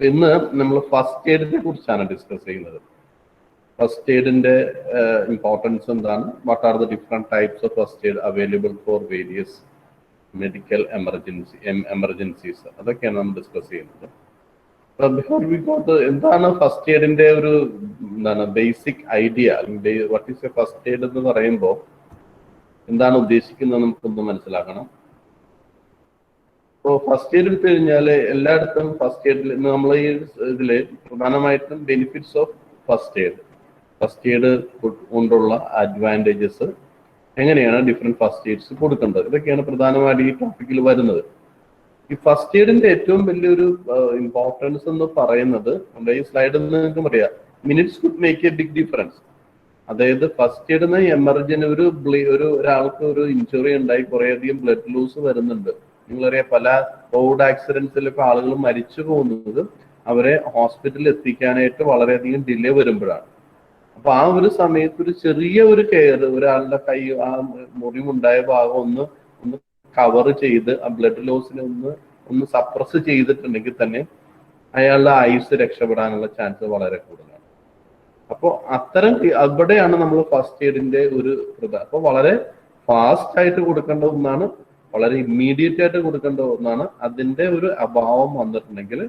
ഇന്ന് നമ്മൾ ഫസ്റ്റ് എയ്ഡിനെ കുറിച്ചാണ് ഡിസ്കസ് ചെയ്യുന്നത്. ഫസ്റ്റ് എയ്ഡിന്റെ ഇമ്പോർട്ടൻസ് എന്താണ്, what are the different types of first aid available for various medical emergencies, അതൊക്കെയാണ് നമ്മൾ ഡിസ്കസ് ചെയ്യുന്നത്. ബിഫോർ വി ഗോ ടു എന്താണ് ഫസ്റ്റ് എയ്ഡിന്റെ ഒരു basic idea, what is A first aid എന്ന് പറയുമ്പോൾ എന്താണ് ഉദ്ദേശിക്കുന്നത് നമുക്കൊന്ന് മനസ്സിലാക്കണം. അപ്പോൾ ഫസ്റ്റ് എയ്ഡ് എടുത്തു കഴിഞ്ഞാൽ എല്ലായിടത്തും ഫസ്റ്റ് എയ്ഡിൽ നമ്മൾ ഈ ഇതില് പ്രധാനമായിട്ടും ബെനിഫിറ്റ്സ് ഓഫ് ഫസ്റ്റ് എയ്ഡ് കൊണ്ടുള്ള അഡ്വാൻറ്റേജസ്, എങ്ങനെയാണ് ഡിഫറെന്റ് ഫസ്റ്റ് എയ്ഡ്സ് കൊടുക്കേണ്ടത്, ഇതൊക്കെയാണ് പ്രധാനമായിട്ട് ഈ ടോപ്പിക്കിൽ വരുന്നത്. ഈ ഫസ്റ്റ് എയ്ഡിന്റെ ഏറ്റവും വലിയൊരു ഇമ്പോർട്ടൻസ് എന്ന് പറയുന്നത്, നമ്മുടെ ഈ സ്ലൈഡിൽ നിന്ന് നിങ്ങൾക്ക് അറിയാം, minutes could make a big difference. അതായത് ഫസ്റ്റ് എയ്ഡിന് ഒരാൾക്ക് ഒരു ഇഞ്ചുറി ഉണ്ടായി കുറേയധികം ബ്ലഡ് ലൂസ് വരുന്നുണ്ട്. നിങ്ങളറിയാം, പല റോഡ് ആക്സിഡന്റ്സിലൊക്കെ ആളുകൾ മരിച്ചു പോകുന്നത് അവരെ ഹോസ്പിറ്റലിൽ എത്തിക്കാനായിട്ട് വളരെയധികം ഡിലേ വരുമ്പോഴാണ്. അപ്പൊ ആ ഒരു സമയത്ത് ഒരു ചെറിയ ഒരു കെയർ, ഒരാളുടെ കൈ ആ മുറിവുണ്ടായ ഭാഗം ഒന്ന് കവർ ചെയ്ത് ആ ബ്ലഡ് ലോസിനെ ഒന്ന് സപ്രസ് ചെയ്തിട്ടുണ്ടെങ്കിൽ തന്നെ അയാളുടെ ആയുസ് രക്ഷപ്പെടാനുള്ള ചാൻസ് വളരെ കൂടുതലാണ്. അപ്പോൾ അത്തരം അവിടെയാണ് നമ്മൾ ഫസ്റ്റ് എയ്ഡിന്റെ ഒരു അപ്പൊ വളരെ ഫാസ്റ്റ് ആയിട്ട് കൊടുക്കേണ്ട ഒന്നാണ്, വളരെ ഇമ്മീഡിയറ്റ് ആയിട്ട് കൊടുക്കേണ്ട ഒന്നാണ്. അതിന്റെ ഒരു അഭാവം വന്നിട്ടുണ്ടെങ്കിൽ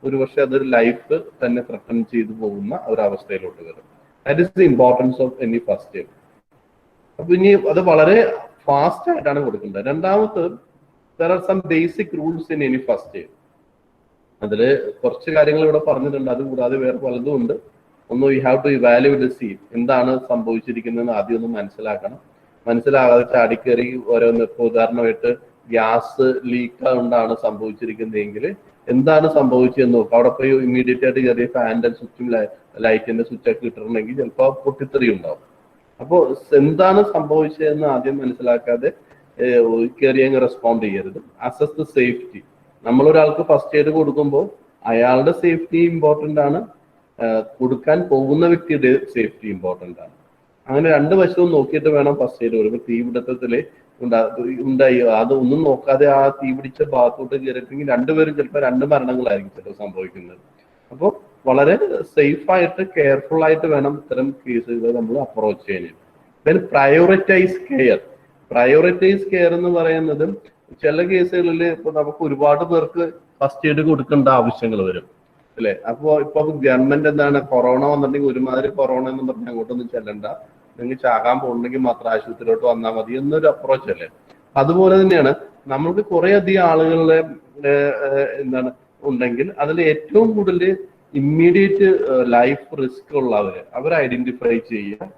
ഒരുപക്ഷെ അതൊരു ലൈഫ് തന്നെ ത്രട്ടൺ ചെയ്തു പോകുന്ന ഒരവസ്ഥയിലോട്ട് വരും. That is the importance of any first aid. അപ്പൊ ഇനി അത് വളരെ ഫാസ്റ്റ് ആയിട്ടാണ് കൊടുക്കേണ്ടത്. രണ്ടാമത്, there are some basic rules in any first aid. അതില് കുറച്ച് കാര്യങ്ങൾ ഇവിടെ പറഞ്ഞിട്ടുണ്ട്, അത് കൂടാതെ വേറെ പലതും ഉണ്ട്. ഒന്ന്, you have to evaluate the scene, എന്താണ് സംഭവിച്ചിരിക്കുന്നതെന്ന് ആദ്യം ഒന്ന് മനസ്സിലാക്കണം. മനസ്സിലാകാതെ ചാടിക്കേറി ഓരോന്ന്, ഇപ്പോൾ ഉദാഹരണമായിട്ട് ഗ്യാസ് ലീക്ക് കൊണ്ടാണ് സംഭവിച്ചിരിക്കുന്നതെങ്കിൽ എന്താണ് സംഭവിച്ചതെന്ന് നോക്കുക. അവിടെ പോയി ഇമ്മീഡിയറ്റ് ആയിട്ട് കയറിയ ഫാനിന്റെ സ്വിച്ചും ലൈറ്റിന്റെ സ്വിച്ചൊക്കെ ഇട്ടിട്ടുണ്ടെങ്കിൽ ചിലപ്പോൾ പൊട്ടിത്തെറി ഉണ്ടാവും. അപ്പോൾ എന്താണ് സംഭവിച്ചതെന്ന് ആദ്യം മനസ്സിലാക്കാതെ കയറി അങ്ങ് റെസ്പോണ്ട് ചെയ്യരുത്. Assess the safety. നമ്മളൊരാൾക്ക് ഫസ്റ്റ് എയ്ഡ് കൊടുക്കുമ്പോൾ അയാളുടെ സേഫ്റ്റി ഇമ്പോർട്ടൻ്റ് ആണ്, കൊടുക്കാൻ പോകുന്ന വ്യക്തിയുടെ സേഫ്റ്റി ഇമ്പോർട്ടൻ്റ് ആണ്. അങ്ങനെ രണ്ട് വശവും നോക്കിയിട്ട് വേണം ഫസ്റ്റ് എയ്ഡ് കൊടുക്കും. തീപിടുത്തത്തില് ഉണ്ടായി അത് ഒന്നും നോക്കാതെ ആ തീപിടിച്ച ഭാഗത്തോട്ട് കയറിയിട്ടെങ്കിൽ രണ്ടുപേരും ചിലപ്പോൾ 2 മരണങ്ങളായിരിക്കും ചിലപ്പോൾ സംഭവിക്കുന്നത്. അപ്പോൾ വളരെ സേഫ് ആയിട്ട് കെയർഫുൾ ആയിട്ട് വേണം ഇത്തരം കേസുകൾ നമ്മൾ അപ്രോച്ച് ചെയ്യാൻ. ദെൻ പ്രയോറിറ്റൈസ് കെയർ എന്ന് പറയുന്നത്, ചില കേസുകളിൽ ഇപ്പൊ നമുക്ക് ഒരുപാട് പേർക്ക് ഫസ്റ്റ് എയ്ഡ് കൊടുക്കേണ്ട ആവശ്യങ്ങൾ വരും അല്ലെ. ഇപ്പൊ ഗവൺമെന്റ് എന്താണ്, കൊറോണ വന്നിട്ടുണ്ടെങ്കിൽ ഒരുമാതിരി കൊറോണ എന്ന് പറഞ്ഞാൽ അങ്ങോട്ടൊന്നും ചെല്ലണ്ട, നിങ്ങൾ ചാകാൻ പോകുന്നെങ്കിൽ മാത്രം ആശുപത്രിയിലോട്ട് വന്നാൽ മതി എന്നൊരു അപ്രോച്ച് അല്ലേ. അതുപോലെ തന്നെയാണ് നമ്മൾക്ക് കുറെ അധികം ആളുകളുടെ ഉണ്ടെങ്കിൽ അതിൽ ഏറ്റവും കൂടുതൽ ഇമ്മീഡിയറ്റ് ലൈഫ് റിസ്ക് അവരെ ഐഡന്റിഫൈ ചെയ്യുക,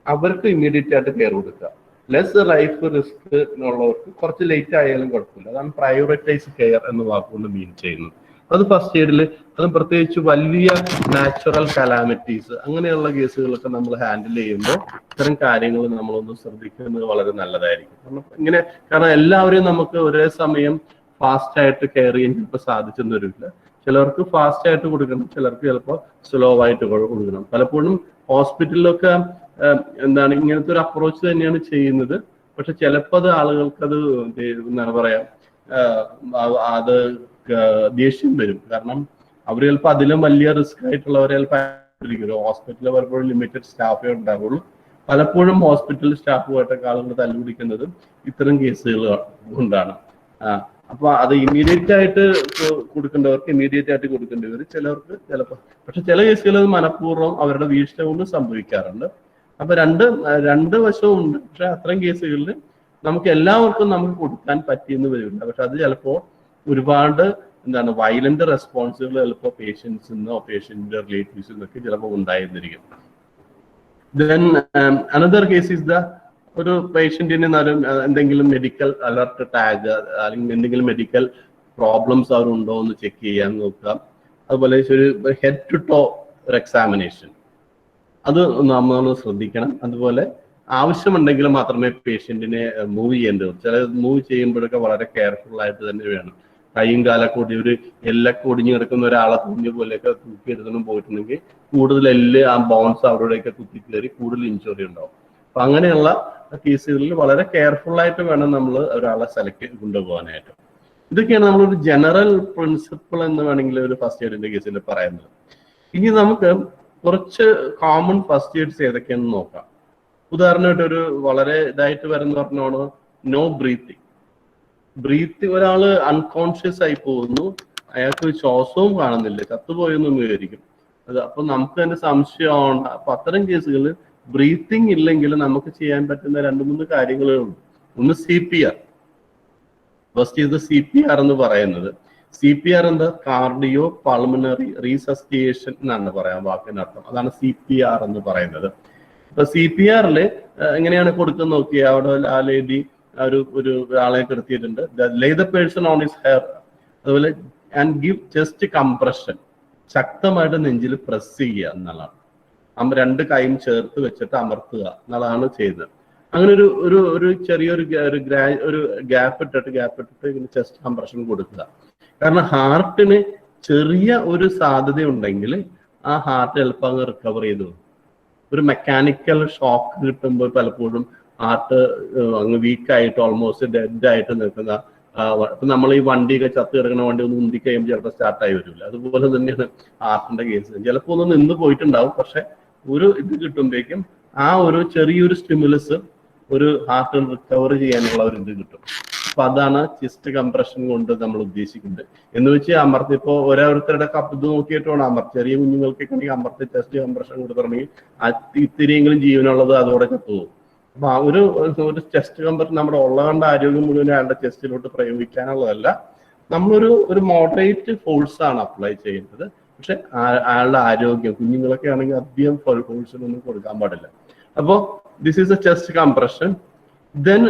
അവർക്ക് ഇമ്മീഡിയറ്റ് ആയിട്ട് കെയർ കൊടുക്കുക. ലെസ് ലൈഫ് റിസ്ക് ഉള്ളവർക്ക് കുറച്ച് ലേറ്റ് ആയാലും കുഴപ്പമില്ല. അതാണ് പ്രയോറിറ്റൈസ് കെയർ എന്ന വാക്കുകൊണ്ട് മീൻ ചെയ്യുന്നത്. അത് ഫസ്റ്റ് എയ്ഡിൽ, അതും പ്രത്യേകിച്ച് വലിയ നാച്ചുറൽ കലാമിറ്റീസ് അങ്ങനെയുള്ള കേസുകളൊക്കെ നമ്മൾ ഹാൻഡിൽ ചെയ്യുമ്പോൾ ഇത്തരം കാര്യങ്ങൾ നമ്മളൊന്ന് ശ്രദ്ധിക്കുന്നത് വളരെ നല്ലതായിരിക്കും. കാരണം എല്ലാവരെയും നമുക്ക് ഒരേ സമയം ഫാസ്റ്റ് ആയിട്ട് കെയർ ചെയ്യാൻ ചിലപ്പോൾ സാധിച്ചെന്ന് വരില്ല. ചിലർക്ക് ഫാസ്റ്റ് ആയിട്ട് കൊടുക്കണം, ചിലർക്ക് ചിലപ്പോൾ സ്ലോ ആയിട്ട് കൊടുക്കണം. പലപ്പോഴും ഹോസ്പിറ്റലിലൊക്കെ ഇങ്ങനത്തെ ഒരു അപ്രോച്ച് തന്നെയാണ് ചെയ്യുന്നത്. പക്ഷെ ചിലപ്പോൾ അത് ആളുകൾക്കത് എന്താണ് പറയാ, അത് ദേഷ്യം വരും. കാരണം അവർ ചിലപ്പോൾ അതിലും വലിയ റിസ്ക് ആയിട്ടുള്ളവരെ ചിലപ്പോൾ ഹോസ്പിറ്റലിൽ പലപ്പോഴും ലിമിറ്റഡ് സ്റ്റാഫേ ഉണ്ടാവുള്ളൂ. പലപ്പോഴും ഹോസ്പിറ്റൽ സ്റ്റാഫുമായിട്ടൊക്കെ ആളുകൾ തല്ലുപിടിക്കുന്നത് ഇത്തരം കേസുകൾ കൊണ്ടാണ്. അപ്പൊ അത് ഇമ്മീഡിയറ്റ് ആയിട്ട് കൊടുക്കേണ്ടവർക്ക് ഇമ്മീഡിയറ്റ് ആയിട്ട് കൊടുക്കേണ്ടി വരും, ചിലർക്ക് ചിലപ്പോൾ. പക്ഷെ ചില കേസുകൾ അത് മനഃപൂർവ്വം അവരുടെ വീഴ്ച കൊണ്ട് സംഭവിക്കാറുണ്ട്. അപ്പൊ രണ്ട് വശവും ഉണ്ട്. പക്ഷെ അത്തരം കേസുകളിൽ നമുക്ക് എല്ലാവർക്കും നമുക്ക് കൊടുക്കാൻ പറ്റിയെന്ന് വരില്ല. പക്ഷെ അത് ചിലപ്പോൾ ഒരുപാട് വയലന്റ് റെസ്പോൺസുകൾ ചിലപ്പോൾ പേഷ്യൻസിന്നോ പേഷ്യന്റിന്റെ റിലേറ്റീവ്സിൽ നിന്നൊക്കെ ചിലപ്പോൾ ഉണ്ടായിരുന്നിരിക്കും. ദെൻ അനദർ കേസ് ഇസ് ഒരു പേഷ്യന്റിന് എന്തെങ്കിലും മെഡിക്കൽ അലർട്ട് ടാഗ് അല്ലെങ്കിൽ എന്തെങ്കിലും മെഡിക്കൽ പ്രോബ്ലംസ് അവരുണ്ടോ എന്ന് ചെക്ക് ചെയ്യാൻ നോക്കുക. അതുപോലെ ഒരു ഹെഡ് ടു ടോ ഒരു എക്സാമിനേഷൻ, അത് നമ്മൾ ശ്രദ്ധിക്കണം. അതുപോലെ ആവശ്യമുണ്ടെങ്കിൽ മാത്രമേ പേഷ്യന്റിനെ മൂവ് ചെയ്യേണ്ടത്. ചില മൂവ് ചെയ്യുമ്പോഴൊക്കെ വളരെ കെയർഫുൾ ആയിട്ട് തന്നെ വേണം. കൈയും കാലൊക്കെ ഒരു എല്ലൊക്കെ ഒടിഞ്ഞു കിടക്കുന്ന ഒരാളെ തുണിഞ്ഞ പോലെയൊക്കെ തൂക്കിയെടുക്കണം പോയിട്ടുണ്ടെങ്കിൽ കൂടുതൽ എല്ല് ആ ബോൺസ് അവരുടെയൊക്കെ കുത്തിക്കയറി കൂടുതൽ ഇഞ്ചുറി ഉണ്ടാവും. അപ്പൊ അങ്ങനെയുള്ള കേസുകളിൽ വളരെ കെയർഫുൾ ആയിട്ട് വേണം നമ്മൾ ഒരാളെ സെലക്ട് കൊണ്ടുപോകാനായിട്ട്. ഇതൊക്കെയാണ് നമ്മളൊരു ജനറൽ പ്രിൻസിപ്പിൾ എന്ന് വേണമെങ്കിൽ ഒരു ഫസ്റ്റ് എയ്ഡിന്റെ കേസിൽ പറയുന്നത്. ഇനി നമുക്ക് കുറച്ച് കോമൺ ഫസ്റ്റ് എയ്ഡ്സ് ഏതൊക്കെയാണെന്ന് നോക്കാം. ഉദാഹരണമായിട്ട് ഒരു വളരെ ഇതായിട്ട് വരുന്ന പറഞ്ഞോളൂ, നോ ബ്രീത്തിങ്. ഒരാള് അൺകോൺഷ്യസ് ആയി പോകുന്നു, അയാൾക്ക് ശ്വാസവും കാണുന്നില്ല, ചത്തുപോയെന്നും വിചാരിക്കും. അപ്പൊ നമുക്ക് തന്നെ സംശയമാണ്. അപ്പൊ അത്തരം കേസുകളിൽ ബ്രീത്തിങ് ഇല്ലെങ്കിൽ നമുക്ക് ചെയ്യാൻ പറ്റുന്ന 2-3 കാര്യങ്ങളേ ഉള്ളൂ. ഒന്ന് CPR. ഫസ്റ്റ് ഇത് CPR എന്ന് പറയുന്നത്. CPR എന്താ? കാർഡിയോ പൾമണറി റീസസ്റ്റിയേഷൻ എന്നാണ് പറയാൻ വാക്കിനർത്ഥം. അതാണ് CPR എന്ന് പറയുന്നത്. അപ്പൊ CPR-ല് എങ്ങനെയാണ് കൊടുക്കുന്നത് നോക്കിയാൽ, അവിടെ ആ ലേഡി ഒരു ആളെ കിടത്തിയിട്ടുണ്ട്. Lay the person on his hair, അതുപോലെ ആൻഡ് ഗിവ് ചെസ്റ്റ് കംപ്രഷൻ, ശക്തമായിട്ട് നെഞ്ചിൽ പ്രസ് ചെയ്യുക എന്നുള്ളതാണ്. 2 കൈയും ചേർത്ത് വെച്ചിട്ട് അമർത്തുക എന്നുള്ളതാണ് ചെയ്യുന്നത്. അങ്ങനെ ഒരു ചെറിയൊരു ഗ്യാപ്പ് ഇട്ടിട്ട് ഇങ്ങനെ ചെസ്റ്റ് കംപ്രഷൻ കൊടുക്കുക. കാരണം ഹാർട്ടിന് ചെറിയ ഒരു സാധ്യത ഉണ്ടെങ്കിൽ ആ ഹാർട്ട് എളുപ്പം അങ്ങ് റിക്കവർ ചെയ്തു. ഒരു മെക്കാനിക്കൽ ഷോക്ക് കിട്ടുമ്പോൾ പലപ്പോഴും ഹാർട്ട് അങ്ങ് വീക്കായിട്ട് ഓൾമോസ്റ്റ് ഡെഡ് ആയിട്ട് നിൽക്കുന്ന, ഇപ്പൊ നമ്മൾ ഈ വണ്ടിയൊക്കെ ചത്ത് കിടക്കുന്ന വണ്ടി ഒന്ന് ഉന്തി കഴിയുമ്പോൾ ചിലപ്പോൾ സ്റ്റാർട്ടായി വരില്ല. അതുപോലെ തന്നെയാണ് ഹാർട്ടിന്റെ കേസ്. ചിലപ്പോൾ ഒന്ന് നിന്ന് പോയിട്ടുണ്ടാവും, പക്ഷെ ഒരു ഇത് കിട്ടുമ്പോഴേക്കും ആ ഒരു ചെറിയൊരു സ്റ്റിമുലസ് ഒരു ഹാർട്ട് റിക്കവർ ചെയ്യാനുള്ള ഒരു ഇത് കിട്ടും. അപ്പൊ അതാണ് ചെസ്റ്റ് കംപ്രഷൻ കൊണ്ട് നമ്മൾ ഉദ്ദേശിക്കുന്നത്. എന്ന് വെച്ച് അമർത്തി ഇപ്പൊ ഓരോരുത്തരുടെ ഇത് നോക്കിയിട്ട് വേണം ചെറിയ കുഞ്ഞുങ്ങൾക്കൊക്കെ ആണെങ്കിൽ അമർത്തി ചെസ്റ്റ് കംപ്രഷൻ കൊടുത്തിട്ടുണ്ടെങ്കിൽ ഇത്തിരിയെങ്കിലും ജീവനുള്ളത് അതോടെ ചത്തുപോകും. അപ്പൊ ആ ഒരു ചെസ്റ്റ് കംപ്രഷൻ നമ്മുടെ ഉള്ളതുകൊണ്ട് ആരോഗ്യം മുഴുവൻ അയാളുടെ ചെസ്റ്റിലോട്ട് പ്രയോഗിക്കാനുള്ളതല്ല. നമ്മളൊരു മോഡറേറ്റ് ഫോഴ്സ് ആണ് അപ്ലൈ ചെയ്യുന്നത്. പക്ഷെ അയാളുടെ ആരോഗ്യം, കുഞ്ഞുങ്ങളൊക്കെ ആണെങ്കിൽ അധികം ഫോഴ്സിനൊന്നും കൊടുക്കാൻ പാടില്ല. അപ്പോൾ this is A chest compression. Then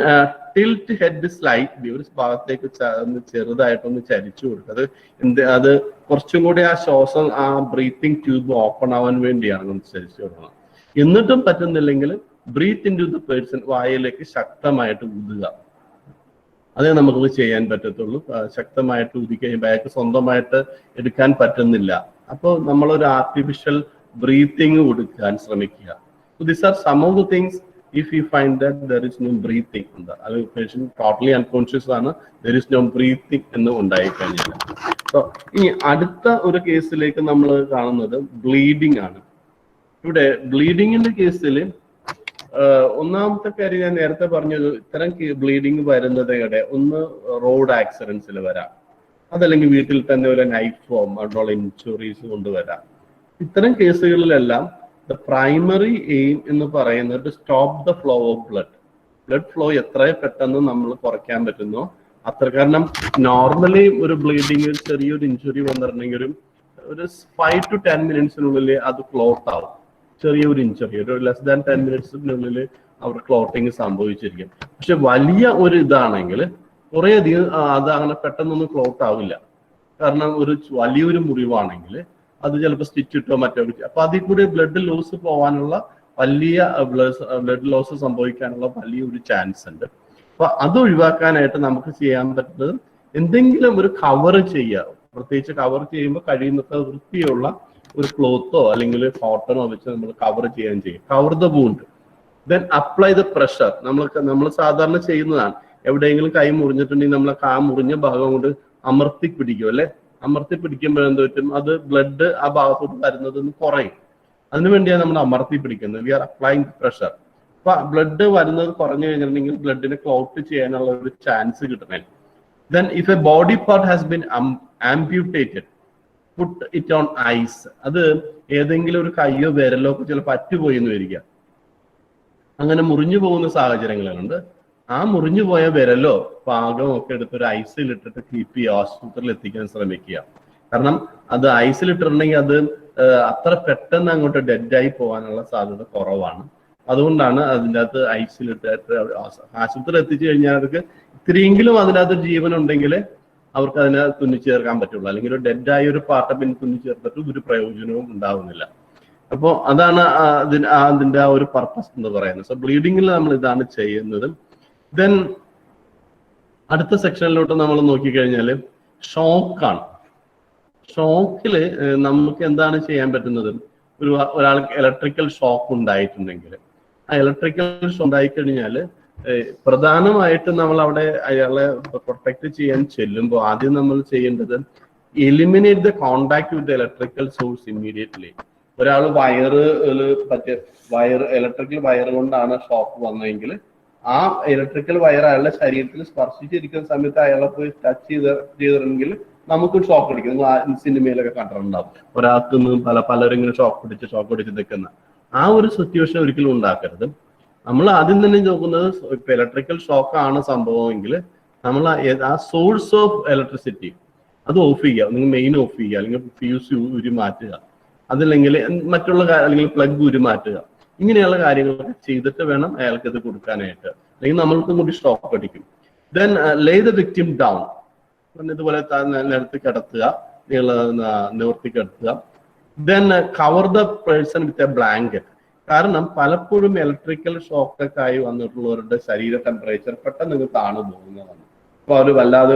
tilt head slightly, ഒരു ഭാഗത്തേക്ക് ചെറുതായിട്ടൊന്ന് ചരിച്ചു കൊടുക്കുക. അത് കുറച്ചും കൂടി ആ ശ്വാസം, ആ ബ്രീത്തിങ് ട്യൂബ് ഓപ്പൺ ആവാൻ വേണ്ടിയാണ് നമ്മൾ ചരിച്ചു കൊടുക്കണം. എന്നിട്ടും പറ്റുന്നില്ലെങ്കിൽ breathe in to the person, വായിലേക്ക് ശക്തമായിട്ട് ഊതുക. അതേ നമുക്ക് ചെയ്യാൻ പറ്റത്തുള്ളൂ. ശക്തമായിട്ട് ഊതി കഴിയുമ്പോൾ അയാൾക്ക് സ്വന്തമായിട്ട് എടുക്കാൻ പറ്റുന്നില്ല. അപ്പോൾ നമ്മളൊരു ആർട്ടിഫിഷ്യൽ ബ്രീത്തിങ് കൊടുക്കാൻ ശ്രമിക്കുക. So these are some of the things. If you find that there is no breathing, അത് പേഷ്യന്റ് ടോട്ടലി അൺകോൺഷ്യസ് ആണ്, there is no breathing എന്ന് ഉണ്ടായിക്കഴിഞ്ഞാൽ. സോ ഇനി അടുത്ത ഒരു കേസിലേക്ക് നമ്മൾ കാണുന്നത് ബ്ലീഡിങ് ആണ്. ഇവിടെ ബ്ലീഡിങ്ങിന്റെ കേസിൽ ഒന്നാമത്തെ കാര്യം ഞാൻ നേരത്തെ പറഞ്ഞത്, ഇത്തരം ബ്ലീഡിങ് വരുന്നത് ഒന്ന് റോഡ് ആക്സിഡൻസിൽ വരാം, അതല്ലെങ്കിൽ വീട്ടിൽ തന്നെ ഒരു നൈഫോ മറ്റുള്ള ഇൻഷുറീസ് കൊണ്ടുവരാം. ഇത്തരം കേസുകളിലെല്ലാം ദ പ്രൈമറി എയിം എന്ന് പറയുന്നത് stop the flow of blood flow എത്ര പെട്ടെന്ന് നമ്മൾ കുറയ്ക്കാൻ പറ്റുന്നോ അത്ര. കാരണം നോർമലി ഒരു ബ്ലീഡിങ്, ഒരു ചെറിയൊരു ഇഞ്ചുറി വന്നിട്ടുണ്ടെങ്കിൽ ഒരു 5 to 10 മിനിറ്റ്സിനുള്ളിൽ അത് ക്ലോട്ട് ആവും. ചെറിയൊരു ഇഞ്ചുറി ഒരു ലെസ് ദാൻ 10 മിനിറ്റ്സിനുള്ളിൽ അവർ ക്ലോട്ടിങ് സംഭവിച്ചിരിക്കും. പക്ഷെ വലിയ ഒരു ഇതാണെങ്കിൽ കുറെ അധികം അത് അങ്ങനെ പെട്ടെന്നൊന്നും ക്ലോട്ട് ആവില്ല. കാരണം ഒരു വലിയൊരു മുറിവാണെങ്കിൽ അത് ചിലപ്പോൾ സ്റ്റിച്ച് ഇട്ടോ മറ്റോ, അപ്പൊ അതിൽ കൂടി ബ്ലഡ് ലോസ് പോകാനുള്ള വലിയ ബ്ലഡ് ലോസ് സംഭവിക്കാനുള്ള വലിയൊരു ചാൻസ് ഉണ്ട്. അപ്പൊ അത് ഒഴിവാക്കാനായിട്ട് നമുക്ക് ചെയ്യാൻ പറ്റുന്നത് എന്തെങ്കിലും ഒരു കവർ ചെയ്യുക. പ്രത്യേകിച്ച് കവർ ചെയ്യുമ്പോൾ കഴിയുന്നത്ര വൃത്തിയുള്ള ഒരു ക്ലോത്തോ അല്ലെങ്കിൽ കോട്ടണോ വെച്ച് നമ്മൾ കവർ ചെയ്യാൻ ചെയ്യും. Cover the wound, then apply the pressure. നമ്മൾ സാധാരണ ചെയ്യുന്നതാണ്. എവിടെയെങ്കിലും കൈ മുറിഞ്ഞിട്ടുണ്ടെങ്കിൽ നമ്മൾ ആ മുറിഞ്ഞ ഭാഗം കൊണ്ട് അമർത്തി പിടിക്കും അല്ലെ. അമർത്തി പിടിക്കുമ്പോൾ എന്ത് പറ്റും, അത് ബ്ലഡ് ആ ഭാഗത്തോട്ട് വരുന്നത് കുറയും. അതിനുവേണ്ടിയാണ് നമ്മൾ അമർത്തി പിടിക്കുന്നത്. We are applying pressure. അപ്പൊ ബ്ലഡ് വരുന്നത് കുറഞ്ഞു കഴിഞ്ഞിട്ടുണ്ടെങ്കിൽ ബ്ലഡിനെ ക്ലോട്ട് ചെയ്യാനുള്ള ഒരു ചാൻസ് കിട്ടണേ. Then if a body part has been amputated, put it on ice. അത് ഏതെങ്കിലും ഒരു കയ്യോ വിരലോ ചിലപ്പോൾ അറ്റുപോയി എന്ന് വരിക. അങ്ങനെ മുറിഞ്ഞു പോകുന്ന സാഹചര്യങ്ങളുണ്ട്. ആ മുറിഞ്ഞു പോയ വിരലോ പാകമോ ഒക്കെ എടുത്തൊരു ഐസിലിട്ടിട്ട് കീപ്പ് ചെയ്യുക, ആശുപത്രിയിൽ എത്തിക്കാൻ ശ്രമിക്കുക. കാരണം അത് ഐസിലിട്ടിട്ടുണ്ടെങ്കിൽ അത് അത്ര പെട്ടെന്ന് അങ്ങോട്ട് ഡെഡായി പോകാനുള്ള സാധ്യത കുറവാണ്. അതുകൊണ്ടാണ് അതിൻ്റെ അകത്ത് ഐസിലിട്ട് ആശുപത്രിയിൽ എത്തിച്ചു കഴിഞ്ഞാൽ അവർക്ക് ഇത്തിരിയെങ്കിലും അതിനകത്ത് ജീവൻ ഉണ്ടെങ്കിൽ അവർക്ക് അതിനെ തുന്നിച്ചേർക്കാൻ പറ്റുള്ളൂ. അല്ലെങ്കിൽ ഒരു ഡെഡായ ഒരു പാർട്ട് പിന്നെ തുന്നിച്ചേർത്തിട്ട് ഒരു പ്രയോജനവും ഉണ്ടാവുന്നില്ല. അപ്പോൾ അതാണ് അതിന്റെ ആ ഒരു പർപ്പസ് എന്ന് പറയുന്നത്. സോ ബ്ലീഡിങ്ങിൽ നമ്മൾ ഇതാണ് ചെയ്യുന്നത്. ദെൻ അടുത്ത സെക്ഷനിലോട്ട് നമ്മൾ നോക്കിക്കഴിഞ്ഞാൽ ഷോക്കാണ്. ഷോക്കില് നമുക്ക് എന്താണ് ചെയ്യാൻ പറ്റുന്നത്? ഒരാൾക്ക് ഇലക്ട്രിക്കൽ ഷോക്ക് ഉണ്ടായിട്ടുണ്ടെങ്കിൽ ആ ഇലക്ട്രിക്കൽ ഷോക്ക് ഉണ്ടായിക്കഴിഞ്ഞാൽ പ്രധാനമായിട്ടും നമ്മൾ അവിടെ അയാളെ പ്രൊട്ടക്ട് ചെയ്യാൻ ചെല്ലുമ്പോൾ ആദ്യം നമ്മൾ ചെയ്യേണ്ടത് eliminate the contact with electrical source immediately. ഒരാൾ ഇലക്ട്രിക്കൽ വയർ കൊണ്ടാണ് ഷോക്ക് വന്നതെങ്കിൽ ആ ഇലക്ട്രിക്കൽ വയർ അയാളുടെ ശരീരത്തിൽ സ്പർശിച്ചിരിക്കുന്ന സമയത്ത് അയാളെ പോയി ടച്ച് ചെയ്തിട്ടുണ്ടെങ്കിൽ നമുക്ക് ഷോക്ക് അടിക്കും. നിങ്ങൾ സിനിമയിലൊക്കെ കണ്ടിട്ടുണ്ടാവും, ഒരാൾക്ക് പലരും ഇങ്ങനെ ഷോക്ക് പിടിച്ച് നിൽക്കുന്ന ആ ഒരു സിറ്റുവേഷൻ ഒരിക്കലും ഉണ്ടാക്കരുത്. നമ്മൾ ആദ്യം തന്നെ നോക്കുന്നത് ഇപ്പൊ ഇലക്ട്രിക്കൽ ഷോക്ക് ആണ് സംഭവമെങ്കിൽ നമ്മൾ ആ സോഴ്സ് ഓഫ് ഇലക്ട്രിസിറ്റി അത് ഓഫ് ചെയ്യുക, നിങ്ങൾ മെയിൻ ഓഫ് ചെയ്യുക, അല്ലെങ്കിൽ ഫ്യൂസ് ഉരി മാറ്റുക, അതല്ലെങ്കിൽ മറ്റുള്ള അല്ലെങ്കിൽ പ്ലഗ് ഉരി മാറ്റുക. ഇങ്ങനെയുള്ള കാര്യങ്ങളൊക്കെ ചെയ്തിട്ട് വേണം അയാൾക്ക് ഇത് കൊടുക്കാനായിട്ട്, അല്ലെങ്കിൽ നമ്മൾക്കും കൂടി ഷോക്ക് അടിക്കും. Then lay the victim down, ഇതുപോലെ നിലത്ത് കിടത്തുക, നിവർത്തി കിടത്തുക. Then cover the person with a blanket. കാരണം പലപ്പോഴും ഇലക്ട്രിക്കൽ ഷോക്കൊക്കെ ആയി വന്നിട്ടുള്ളവരുടെ ശരീര ടെമ്പറേച്ചർ പെട്ടെന്ന് നിങ്ങൾ താണു പോകുന്നതാണ്. അപ്പൊ അവർ വല്ലാതെ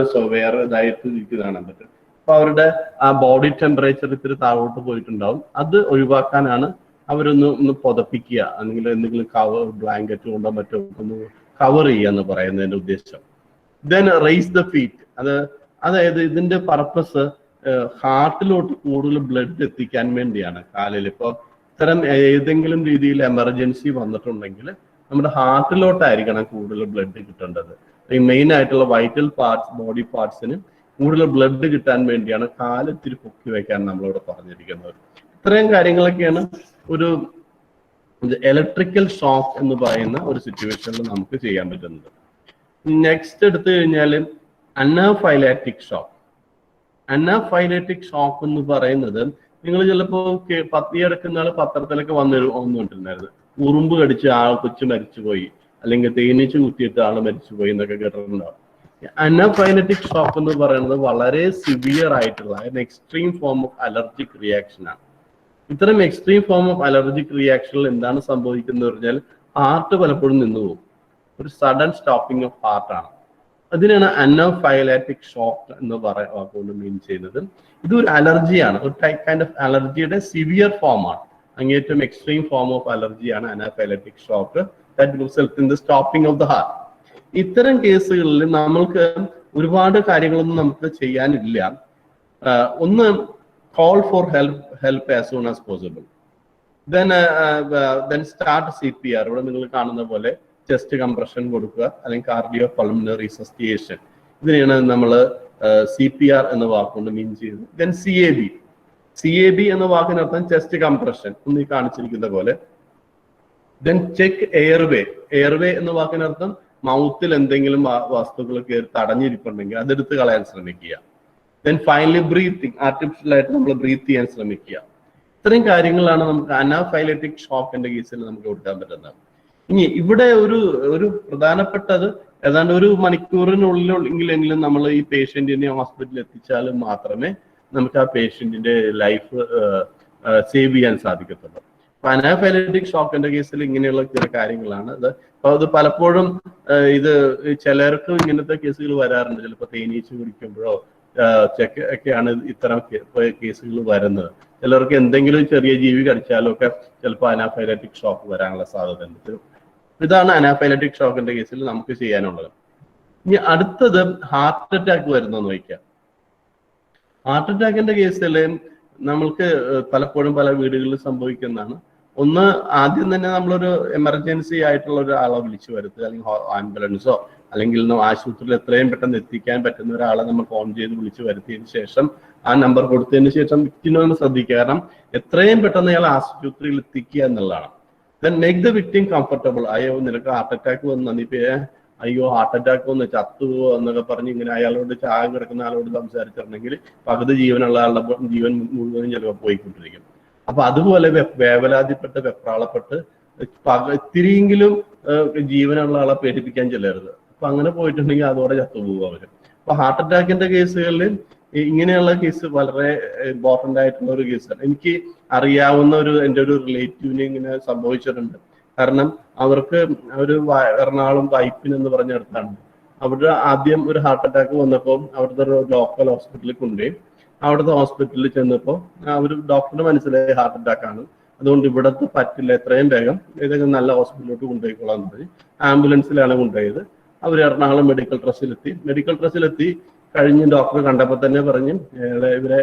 ഇതായിട്ട് ഇരിക്കുന്നതാണ് പറ്റും. അപ്പൊ അവരുടെ ആ ബോഡി ടെമ്പറേച്ചർ ഇത്തിരി താഴോട്ട് പോയിട്ടുണ്ടാവും. അത് ഒഴിവാക്കാനാണ് അവരൊന്ന് പുതപ്പിക്കുക, അല്ലെങ്കിൽ എന്തെങ്കിലും ബ്ലാങ്കറ്റ് കൊണ്ടോ മറ്റോ ഒന്ന് കവർ ചെയ്യുക എന്ന് പറയുന്നതിന്റെ ഉദ്ദേശം. Then raise the feet. അതായത് ഇതിന്റെ പർപ്പസ് ഹാർട്ടിലോട്ട് കൂടുതൽ ബ്ലഡ് എത്തിക്കാൻ വേണ്ടിയാണ്. കാലിൽ ഇപ്പൊ ഇത്തരം ഏതെങ്കിലും രീതിയിൽ എമർജൻസി വന്നിട്ടുണ്ടെങ്കിൽ നമ്മുടെ ഹാർട്ടിലോട്ടായിരിക്കണം കൂടുതൽ ബ്ലഡ് കിട്ടേണ്ടത്. ഈ മെയിൻ ആയിട്ടുള്ള വൈറ്റൽ പാർട്സ്, ബോഡി പാർട്സിന് കൂടുതൽ ബ്ലഡ് കിട്ടാൻ വേണ്ടിയാണ് കാലിത്തിരി പൊക്കി വയ്ക്കാൻ നമ്മളിവിടെ പറഞ്ഞിരിക്കുന്നത്. ഇത്രയും കാര്യങ്ങളൊക്കെയാണ് ഒരു ഇലക്ട്രിക്കൽ ഷോക്ക് എന്ന് പറയുന്ന ഒരു സിറ്റുവേഷനിൽ നമുക്ക് ചെയ്യാൻ പറ്റുന്നത്. നെക്സ്റ്റ് എടുത്തു കഴിഞ്ഞാൽ അനാഫൈലാറ്റിക് ഷോക്ക്. അനാഫൈലാറ്റിക് ഷോക്ക് എന്ന് പറയുന്നത് നിങ്ങൾ ചിലപ്പോ പത്തിയെടുക്കുന്ന ആള് പത്രത്തിലൊക്കെ വന്നിട്ടുണ്ടായിരുന്നു, ഉറുമ്പ് കടിച്ച് കൊച്ചു മരിച്ചുപോയി, അല്ലെങ്കിൽ തേനീച്ച കുത്തിയിട്ട് ആള് മരിച്ചുപോയി എന്നൊക്കെ കേട്ടിട്ടുണ്ടാവും. അനാഫൈലറ്റിക് ഷോക്ക് എന്ന് പറയുന്നത് വളരെ സിവിയർ ആയിട്ടുള്ള extreme form of allergic reaction ആണ്. ഇത്തരം എക്സ്ട്രീം ഫോം ഓഫ് അലർജിക് റിയാക്ഷനിൽ എന്താണ് സംഭവിക്കുന്നത് പറഞ്ഞാൽ ഹാർട്ട് പലപ്പോഴും നിന്നുപോകും. ഒരു സഡൻ സ്റ്റോപ്പിംഗ് ഓഫ് ഹാർട്ട് ആണ്. അതിനാണ് അനാഫൈലാറ്റിക് ഷോക്ക് എന്ന് കൊണ്ട് മീൻ ചെയ്യുന്നത്. ഇതൊരു അലർജിയാണ്, ഒരു കൈൻഡ് ഓഫ് അലർജിയുടെ സിവിയർ ഫോം ആണ്, അങ്ങേറ്റവും എക്സ്ട്രീം ഫോം ഓഫ് അലർജിയാണ് anaphylactic shock. That result in the stopping of the heart. ഇത്തരം കേസുകളിൽ നമ്മൾക്ക് ഒരുപാട് കാര്യങ്ങളൊന്നും നമുക്ക് ചെയ്യാനില്ല. ഒന്ന്, call for help as soon as possible. Then start CPR. ഇവിടെ നിങ്ങൾ കാണുന്ന പോലെ ചെസ്റ്റ് കംപ്രഷൻ കൊടുക്കുക, അല്ലെങ്കിൽ കാർഡിയോ പൾമിനറി റെസിസ്റ്റേഷൻ. ഇതിനെയാണ് നമ്മൾ CPR എന്ന വാക്കുകൊണ്ട് മീൻ ചെയ്യുന്നത്. ദെൻ CAB എന്ന വാക്കിനർത്ഥം ചെസ്റ്റ് കംപ്രഷൻ, ഒന്നീ കാണിച്ചിരിക്കുന്ന പോലെ. ദെൻ ചെക്ക് എയർവേ എന്ന വാക്കിനർത്ഥം മൗത്തിൽ എന്തെങ്കിലും വസ്തുക്കൾ കയറി തടഞ്ഞിരിപ്പുണ്ടെങ്കിൽ അതെടുത്ത് കളയാൻ ശ്രമിക്കുക. ദെൻ ഫൈനലി ബ്രീത്തിങ്, ആർട്ടിഫിഷ്യൽ ആയിട്ട് നമ്മൾ ബ്രീത്ത് ചെയ്യാൻ ശ്രമിക്കുക. ഇത്രയും കാര്യങ്ങളാണ് നമുക്ക് അനാഫൈലറ്റിക് ഷോക്കിന്റെ കേസിൽ നമുക്ക് കൊടുക്കാൻ പറ്റുന്നത്. ഇനി ഇവിടെ ഒരു പ്രധാനപ്പെട്ടത്, ഏതാണ്ട് 1 മണിക്കൂറിനുള്ളിലെങ്കിലും നമ്മൾ ഈ പേഷ്യന്റിനെ ഹോസ്പിറ്റലിൽ എത്തിച്ചാൽ മാത്രമേ നമുക്ക് ആ പേഷ്യന്റിന്റെ ലൈഫ് സേവ് ചെയ്യാൻ സാധിക്കത്തുള്ളൂ. അപ്പൊ അനാഫൈലറ്റിക് ഷോക്കിന്റെ കേസിൽ ഇങ്ങനെയുള്ള ചില കാര്യങ്ങളാണ് അത് പലപ്പോഴും ഇത് ചിലർക്ക് ഇങ്ങനത്തെ കേസുകൾ വരാറുണ്ട്. ചിലപ്പോൾ തേനീച്ച കുടിക്കുമ്പോഴോ ഒക്കെയാണ് ഇത്തരം കേസുകൾ വരുന്നത്. ചിലർക്ക് എന്തെങ്കിലും ചെറിയ ജീവി കടിച്ചാലോ ഒക്കെ ചിലപ്പോൾ അനാഫൈലറ്റിക് ഷോക്ക് വരാനുള്ള സാധ്യത ഉണ്ട്. ഇതാണ് അനാഫൈലറ്റിക് ഷോക്കിന്റെ കേസിൽ നമുക്ക് ചെയ്യാനുള്ളത്. ഇനി അടുത്തത് ഹാർട്ട് അറ്റാക്ക് വരുന്നതെന്ന് വയ്ക്കാം. ഹാർട്ട് അറ്റാക്കിന്റെ കേസിൽ നമ്മൾക്ക് പലപ്പോഴും പല വീടുകളിൽ സംഭവിക്കുന്നതാണ്. ഒന്ന്, ആദ്യം തന്നെ നമ്മളൊരു എമർജൻസി ആയിട്ടുള്ള ഒരാളെ വിളിച്ചു വരുത്തുക, അല്ലെങ്കിൽ ആംബുലൻസോ അല്ലെങ്കിൽ ആശുപത്രിയിൽ എത്രയും പെട്ടെന്ന് എത്തിക്കാൻ പറ്റുന്ന ഒരാളെ നമ്മൾ ഫോൺ ചെയ്ത് വിളിച്ചു വരുത്തിയതിനു ശേഷം ആ നമ്പർ കൊടുത്തതിന് ശേഷം വിക്ടിമിനെ ശ്രദ്ധിക്കുക. കാരണം എത്രയും പെട്ടെന്ന് അയാൾ ആശുപത്രിയിൽ എത്തിക്കുക എന്നുള്ളതാണ്. Then make the victim comfortable. അയ്യോ നിനക്ക് ഹാർട്ട് അറ്റാക്ക് വന്നു, അയ്യോ ഹാർട്ട് അറ്റാക്ക് വന്ന് ചത്തുവോ എന്നൊക്കെ പറഞ്ഞ് ഇങ്ങനെ അയാളോട് ചായ കിടക്കുന്ന ആളോട് സംസാരിച്ചിട്ടുണ്ടെങ്കിൽ പകുതി ജീവനുള്ള ആളുടെ ജീവൻ മുഴുവനും ചിലപ്പോൾ പോയിക്കൊണ്ടിരിക്കും. അപ്പൊ അതുപോലെ വേവലാതിപ്പെട്ട് വെപ്രാളപ്പെട്ട് ഇത്തിരിയെങ്കിലും ജീവനുള്ള ആളെ പേടിപ്പിക്കാൻ ചെല്ലരുത്. അപ്പൊ അങ്ങനെ പോയിട്ടുണ്ടെങ്കിൽ അതോടെ ചത്തുപോകും അവര്. അപ്പൊ ഹാർട്ട് അറ്റാക്കിന്റെ കേസുകളിൽ ഇങ്ങനെയുള്ള കേസ് വളരെ ഇമ്പോർട്ടന്റ് ആയിട്ടുള്ള ഒരു കേസാണ്. എനിക്ക് അറിയാവുന്ന എൻ്റെ ഒരു റിലേറ്റീവിനെ ഇങ്ങനെ സംഭവിച്ചിട്ടുണ്ട്. കാരണം അവർക്ക് എറണാകുളം വൈപ്പിൻ എന്ന് പറഞ്ഞിടത്താണ്. അവിടെ ആദ്യം ഒരു ഹാർട്ട് അറ്റാക്ക് വന്നപ്പോൾ അവിടുത്തെ ഒരു ലോക്കൽ ഹോസ്പിറ്റലിൽ കൊണ്ടുപോയി. അവിടുത്തെ ഹോസ്പിറ്റലിൽ ചെന്നപ്പോൾ ഡോക്ടറിന് മനസ്സിലായി ഹാർട്ട് അറ്റാക്ക് ആണ്. അതുകൊണ്ട് ഇവിടത്തെ പറ്റില്ല, എത്രയും വേഗം ഏതെങ്കിലും നല്ല ഹോസ്പിറ്റലിലോട്ട് കൊണ്ടുപോയിക്കോളാന്ന് പറഞ്ഞ് ആംബുലൻസിലാണ് കൊണ്ടുപോയത്. അവർ എറണാകുളം മെഡിക്കൽ ട്രസ്റ്റിലെത്തി കഴിഞ്ഞ് ഡോക്ടർ കണ്ടപ്പോൾ തന്നെ പറഞ്ഞു ഇവരെ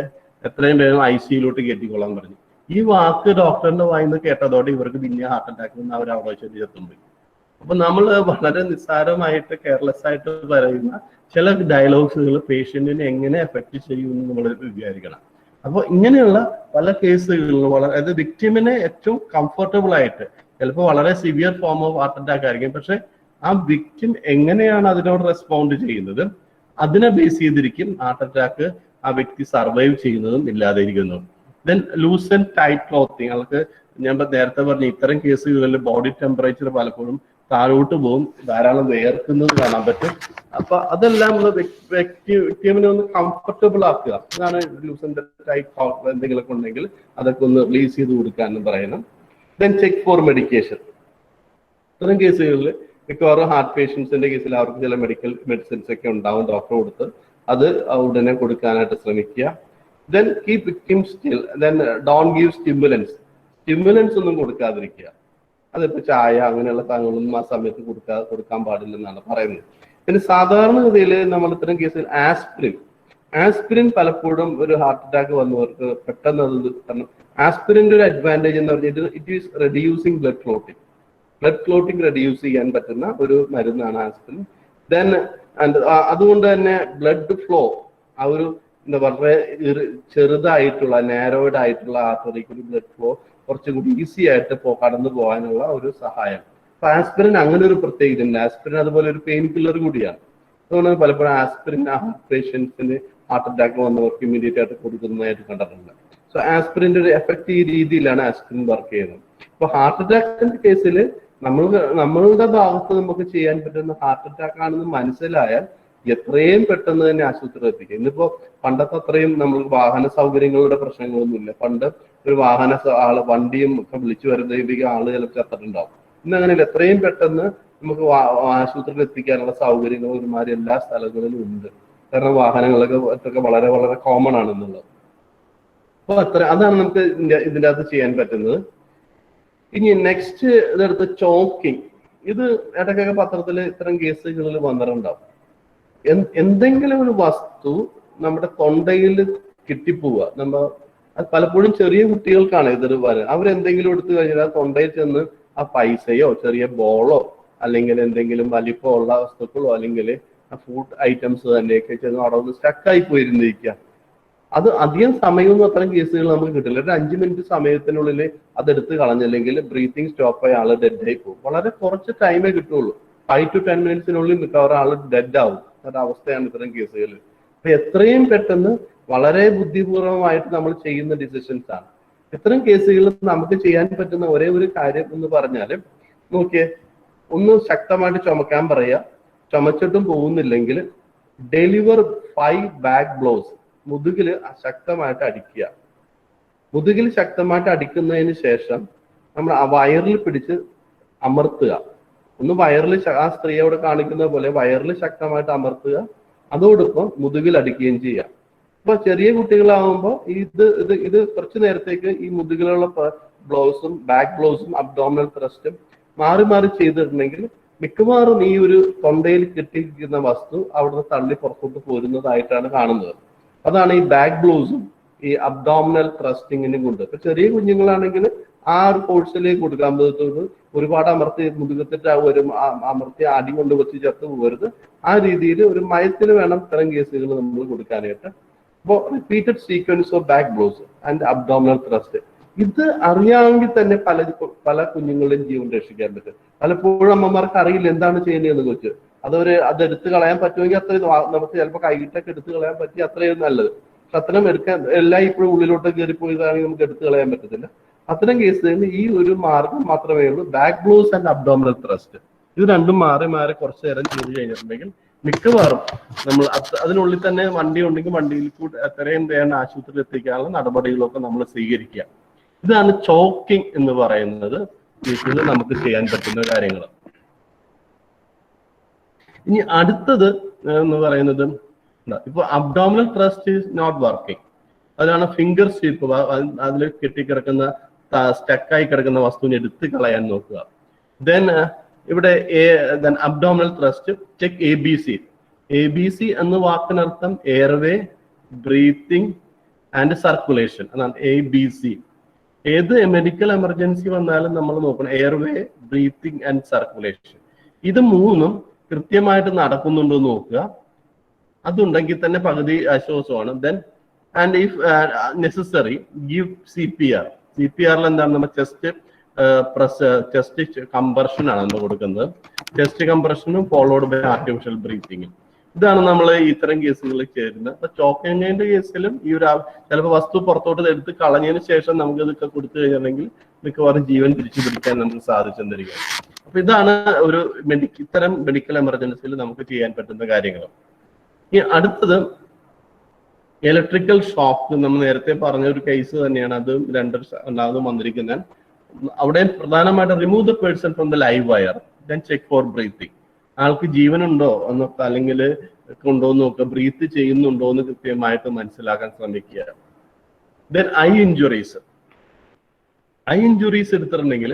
എത്രയും വേഗം ICUലോട്ട് കയറ്റിക്കൊള്ളാൻ പറഞ്ഞു. ഈ വാക്ക് ഡോക്ടറിന്റെ വായിന്ന് കേട്ടതോടെ ഇവർക്ക് പിന്നെ ഹാർട്ട് അറ്റാക്ക് വന്ന് അവർ അവിടെ വെച്ച് എത്തുമ്പോൾ. അപ്പൊ നമ്മൾ വളരെ നിസ്സാരമായിട്ട് കെയർലെസ് ആയിട്ട് പറയുന്ന ചില ഡയലോഗ്സുകൾ പേഷ്യന്റിനെ എങ്ങനെ എഫക്ട് ചെയ്യുമെന്ന് നമ്മൾ വിചാരിക്കണം. അപ്പോൾ ഇങ്ങനെയുള്ള പല കേസുകളിലും അതായത് വിക്ടിമിനെ ഏറ്റവും കംഫർട്ടബിൾ ആയിട്ട്, ചിലപ്പോൾ വളരെ severe form of heart attack ആയിരിക്കും, പക്ഷെ ആ വിക്ടിം എങ്ങനെയാണ് അതിനോട് റെസ്പോണ്ട് ചെയ്യുന്നത് അതിനെ ബേസ് ചെയ്തിരിക്കും ഹാർട്ട് അറ്റാക്ക് ആ വ്യക്തി സർവൈവ് ചെയ്യുന്നതും ഇല്ലാതെ ഇരിക്കുന്നതും. Then loose and tight clothing, അവർക്ക് ഞാൻ നേരത്തെ പറഞ്ഞ ഇത്തരം കേസുകളിൽ ബോഡി ടെമ്പറേച്ചർ പലപ്പോഴും താഴോട്ട് പോകും, ധാരാളം വേർക്കുന്നത് കാണാൻ പറ്റും. അപ്പൊ അതെല്ലാം വ്യക്തിനെ ഒന്ന് കംഫർട്ടബിൾ ആക്കുക, അതാണ് ലൂസ് ആൻഡ് ടൈറ്റ് ക്ലോത്ത് എന്തെങ്കിലുമൊക്കെ ഉണ്ടെങ്കിൽ അതൊക്കെ ഒന്ന് റിലീസ് ചെയ്ത് കൊടുക്കാനും പറയണം. Then check for medication. ഇത്തരം കേസുകളിൽ മിക്കവാറും ഹാർട്ട് പേഷ്യൻസിന്റെ കേസിൽ അവർക്ക് ചില മെഡിസിൻസ് ഒക്കെ ഉണ്ടാവും ഡോക്ടർ കൊടുത്ത്, അത് ഉടനെ കൊടുക്കാനായിട്ട് ശ്രമിക്കുക. Then keep victim still. Then don't give stimulants ഒന്നും കൊടുക്കാതിരിക്കുക. അതിപ്പോ ചായ അങ്ങനെയുള്ള സാധനങ്ങളൊന്നും ആ സമയത്ത് കൊടുക്കാൻ പാടില്ലെന്നാണ് പറയുന്നത്. പിന്നെ സാധാരണഗതിയിൽ നമ്മൾ ഇത്തരം കേസിൽ ആസ്പിരിൻ പലപ്പോഴും ഒരു ഹാർട്ട് അറ്റാക്ക് വന്നവർക്ക് പെട്ടെന്ന് അത്, കാരണം ആസ്പിരിന്റെ ഒരു അഡ്വാൻറ്റേജ് എന്ന് പറഞ്ഞാൽ it is reducing blood clotting reduce ചെയ്യാൻ പറ്റുന്ന ഒരു മരുന്നാണ് ആസ്പിരിൻ. ദെൻ അതുകൊണ്ട് തന്നെ ബ്ലഡ് ഫ്ലോ ആ ഒരു വളരെ ചെറുതായിട്ടുള്ള നാരോയിഡ് ആയിട്ടുള്ള ആർട്ടറിക്ക് ബ്ലഡ് ഫ്ലോ കുറച്ചും കൂടി ഈസി ആയിട്ട് കടന്നു പോകാനുള്ള ഒരു സഹായം. അപ്പൊ ആസ്പിരിൻ അങ്ങനെ ഒരു പ്രത്യേകത ഉണ്ട്. ആസ്പിരിൻ അതുപോലെ ഒരു പെയിൻ കില്ലർ കൂടിയാണ്. അതുകൊണ്ട് പലപ്പോഴും ആസ്പിരിൻ പേഷ്യൻസിന് ഹാർട്ട് അറ്റാക്ക് വന്നവർക്ക് ഇമ്മീഡിയറ്റ് ആയിട്ട് കൊടുക്കുന്നതായിട്ട് കണ്ടിട്ടുണ്ട്. സോ ആസ്പിരിന്റെ ഒരു എഫക്റ്റ് ഈ രീതിയിലാണ് ആസ്പിരിൻ വർക്ക് ചെയ്യുന്നത്. അപ്പൊ ഹാർട്ട് അറ്റാക്കിന്റെ കേസിൽ നമ്മളുടെ ഭാഗത്ത് നമുക്ക് ചെയ്യാൻ പറ്റുന്ന ഹാർട്ട് അറ്റാക്ക് ആണെന്ന് മനസ്സിലായാൽ എത്രയും പെട്ടെന്ന് തന്നെ ആശുപത്രിയിൽ എത്തിക്കുക. ഇന്നിപ്പോ പണ്ടത്തെ അത്രയും നമ്മൾ വാഹന സൗകര്യങ്ങളുടെ പ്രശ്നങ്ങളൊന്നുമില്ല. പണ്ട് ഒരു വണ്ടിയും ഒക്കെ വിളിച്ചു വരുന്നതിലേക്ക് ആള് ചിലപ്പോൾ ചത്തിട്ടുണ്ടാവും. ഇന്ന് അങ്ങനെയല്ല, എത്രയും പെട്ടെന്ന് നമുക്ക് ആശുപത്രിയിൽ എത്തിക്കാനുള്ള സൗകര്യങ്ങൾ ഒരുമാതിരി എല്ലാ സ്ഥലങ്ങളിലും ഉണ്ട്. കാരണം വാഹനങ്ങളൊക്കെ വളരെ വളരെ കോമൺ ആണെന്നുള്ളത്. അപ്പൊ അതാണ് നമുക്ക് ഇതിൻ്റെ അകത്ത് ചെയ്യാൻ പറ്റുന്നത്. ഇനി നെക്സ്റ്റ് ഇതെടുത്ത് ചോക്കിങ്. ഇത് ഇടയ്ക്കൊക്കെ പത്രത്തിൽ ഇത്തരം കേസുകളിൽ വന്നിട്ടുണ്ടാവും. എന്തെങ്കിലും ഒരു വസ്തു നമ്മുടെ തൊണ്ടയിൽ കിട്ടിപ്പോവുക. അത് പലപ്പോഴും ചെറിയ കുട്ടികൾക്കാണ് ഇതൊരു അവരെന്തെങ്കിലും എടുത്തു കഴിഞ്ഞാൽ ആ തൊണ്ടയിൽ ചെന്ന് ആ പൈസയോ ചെറിയ ബോളോ അല്ലെങ്കിൽ എന്തെങ്കിലും വലിപ്പമുള്ള വസ്തുക്കളോ അല്ലെങ്കിൽ ഫുഡ് ഐറ്റംസ് തന്നെയൊക്കെ ചെന്ന് അവിടെ ഒന്ന് സ്റ്റക്കായി പോയിരുന്നിരിക്കുക. അത് അധികം സമയമൊന്നും അത്തരം കേസുകൾ നമുക്ക് കിട്ടില്ല. ഒരു 5 മിനിറ്റ് സമയത്തിനുള്ളിൽ അതെടുത്ത് കളഞ്ഞില്ലെങ്കിൽ ബ്രീത്തിങ് സ്റ്റോപ്പായി ആള് ഡെഡ് ആയി പോകും. വളരെ കുറച്ച് ടൈമേ കിട്ടുള്ളൂ. 5 to 10 മിനിറ്റ്സിനുള്ളിൽ മിക്കവാറും ആള് ഡെഡ് ആവും. ഒരവസ്ഥയാണ് ഇത്തരം കേസുകളിൽ. അപ്പൊ എത്രയും പെട്ടെന്ന് വളരെ ബുദ്ധിപൂർവമായിട്ട് നമ്മൾ ചെയ്യുന്ന ഡിസിഷൻസ് ആണ്. ഇത്തരം കേസുകളിൽ നമുക്ക് ചെയ്യാൻ പറ്റുന്ന ഒരേ ഒരു കാര്യം എന്ന് പറഞ്ഞാൽ, നോക്കിയേ, ഒന്ന് ശക്തമായിട്ട് ചുമക്കാൻ പറയുക. ചുമച്ചിട്ടും പോകുന്നില്ലെങ്കിൽ ഡെലിവർ 5 ബാക്ക് ബ്ലോസ്. മുതുകില് ശക്തമായിട്ട് അടിക്കുക. മുതുകിൽ ശക്തമായിട്ട് അടിക്കുന്നതിന് ശേഷം നമ്മൾ ആ വയറിൽ പിടിച്ച് അമർത്തുക. ഒന്ന് വയറിൽ ആ സ്ത്രീയോട് കാണിക്കുന്ന പോലെ വയറിൽ ശക്തമായിട്ട് അമർത്തുക. അതോടൊപ്പം മുതുകിൽ അടിക്കുകയും ചെയ്യുക. അപ്പൊ ചെറിയ കുട്ടികളാവുമ്പോൾ ഇത് കുറച്ചു നേരത്തേക്ക് ഈ മുതുകിലുള്ള ബ്ലോസും ബാക്ക് ബ്ലോസും അബ്ഡോമിനൽ ത്രസ്റ്റും മാറി മാറി ചെയ്തിട്ടുണ്ടെങ്കിൽ മിക്കവാറും ഈ ഒരു തൊണ്ടയിൽ കെട്ടിയിരിക്കുന്ന വസ്തു അവിടുന്ന് തള്ളി പുറത്തോട്ട് പോരുന്നതായിട്ടാണ് കാണുന്നത്. അതാണ് ഈ ബാക്ക് ബ്ലോസും ഈ അബ്ഡോമിനൽ ത്രസ്റ്റിങ്ങിനും കൊണ്ട്. ഇപ്പൊ ചെറിയ കുഞ്ഞുങ്ങളാണെങ്കിൽ ആ ഒരു കോഴ്സിലേക്ക് കൊടുക്കാൻ പറ്റത്തുള്ളൂ. ഒരുപാട് അമർത്തി മുതുകത്തിട്ട് അമർത്തി അടി കൊണ്ട് വെച്ച് ചേർത്ത് പോകരുത്. ആ രീതിയിൽ ഒരു മയത്തിന് വേണം ഇത്തരം കേസുകൾ നമ്മൾ കൊടുക്കാനായിട്ട്. അപ്പോൾ repeated sequence of back blows and abdominal thrust, ഇത് അറിയാമെങ്കിൽ തന്നെ പല കുഞ്ഞുങ്ങളുടെയും ജീവൻ രക്ഷിക്കാൻ പറ്റും. പലപ്പോഴും അമ്മമാർക്ക് അറിയില്ല എന്താണ് ചെയ്യുന്നതെന്ന് വെച്ച് അതെടുത്ത് കളയാൻ പറ്റുമെങ്കിൽ അത്രയും നമുക്ക് ചിലപ്പോൾ കൈയിട്ടൊക്കെ എടുത്ത് കളയാൻ പറ്റി അത്രയും നല്ലത്. അത്തരം എടുക്കാൻ എല്ലാം ഇപ്പോഴും ഉള്ളിലോട്ട് കയറിപ്പോയതാണെങ്കിൽ നമുക്ക് എടുത്ത് കളയാൻ പറ്റത്തില്ല. അത്തരം കേസുകളിൽ ഈ ഒരു മാർഗം മാത്രമേ ഉള്ളൂ, back blows and abdominal thrust. ഇത് രണ്ടും മാറി മാറി കുറച്ചു നേരം ചെയ്ത് കഴിഞ്ഞിട്ടുണ്ടെങ്കിൽ മിക്കവാറും നമ്മൾ അതിനുള്ളിൽ തന്നെ വണ്ടി ഉണ്ടെങ്കിൽ വണ്ടിയിൽ കൂടെ എത്രയും വേണ്ട ആശുപത്രിയിൽ എത്തിക്കാനുള്ള നടപടികളൊക്കെ നമ്മൾ സ്വീകരിക്കുക. ഇതാണ് ചോക്കിംഗ് എന്ന് പറയുന്നത്. ഇത് നമുക്ക് ചെയ്യാൻ പറ്റുന്ന കാര്യങ്ങൾ. ഇനി അടുത്തത് എന്ന് പറയുന്നത് ഇപ്പൊ abdominal thrust is not working. അതിലാണ് ഫിംഗർ സ്വീപ്പ്. അതിൽ കെട്ടിക്കിടക്കുന്ന സ്റ്റക്കായി കിടക്കുന്ന വസ്തുവിനെ എടുത്ത് കളയാൻ നോക്കുക. ദെൻ ഇവിടെ abdominal thrust check ABC. ABC എന്ന വാക്കിനർത്ഥം എയർവേ, ബ്രീത്തിങ് ആൻഡ് സർക്കുലേഷൻ. അതാണ് ABC. ഏത് മെഡിക്കൽ എമർജൻസി വന്നാലും നമ്മൾ നോക്കണം എയർവേ, ബ്രീത്തിങ് ആൻഡ് സർക്കുലേഷൻ. ഇത് മൂന്നും കൃത്യമായിട്ട് നടക്കുന്നുണ്ടോ എന്ന് നോക്കുക. അതുണ്ടെങ്കിൽ തന്നെ പകുതി ആശ്വാസമാണ്. Then and if necessary give CPR. CPRൽ എന്താണ്, നമ്മൾ ചെസ്റ്റ് കംപ്രഷൻ ആണ് നമ്മൾ കൊടുക്കുന്നത്. ചെസ്റ്റ് കംപ്രഷനും ഫോളോഡ് ബൈ ആർട്ടിഫിഷ്യൽ ബ്രീത്തിങ്ങും. ഇതാണ് നമ്മൾ ഇത്തരം കേസുകളിൽ ചേരുന്നത്. അപ്പൊ ചോക്കിങ്ങിന്റെ കേസിലും ഈ ഒരു ചിലപ്പോൾ വസ്തു പുറത്തോട്ട് എടുത്ത് കളഞ്ഞതിന് ശേഷം നമുക്ക് ഇതൊക്കെ കൊടുത്തു കഴിഞ്ഞിട്ടുണ്ടെങ്കിൽ മിക്കവാറും ജീവൻ തിരിച്ചു പിടിക്കാൻ നമുക്ക് സാധിച്ചെന്നിരിക്കും. അപ്പൊ ഇതാണ് ഒരു ഇത്തരം മെഡിക്കൽ എമർജൻസിയിൽ നമുക്ക് ചെയ്യാൻ പറ്റുന്ന കാര്യങ്ങൾ. ഈ അടുത്തത് ഇലക്ട്രിക്കൽ ഷോക്ക്. നമ്മൾ നേരത്തെ പറഞ്ഞ ഒരു കേസ് തന്നെയാണ്. അത് രണ്ടാമതും വന്നിരിക്കുന്നത്. അവിടെ പ്രധാനമായിട്ട് remove the person from the live wire, then check for breathing. ആൾക്ക് ജീവനുണ്ടോ എന്നൊക്കെ അല്ലെങ്കിൽ ഉണ്ടോ എന്ന് നോക്കുക, ബ്രീത്ത് ചെയ്യുന്നുണ്ടോ എന്ന് കൃത്യമായിട്ട് മനസ്സിലാക്കാൻ ശ്രമിക്കുക. Then I injuries. I injuries എടുത്തിട്ടുണ്ടെങ്കിൽ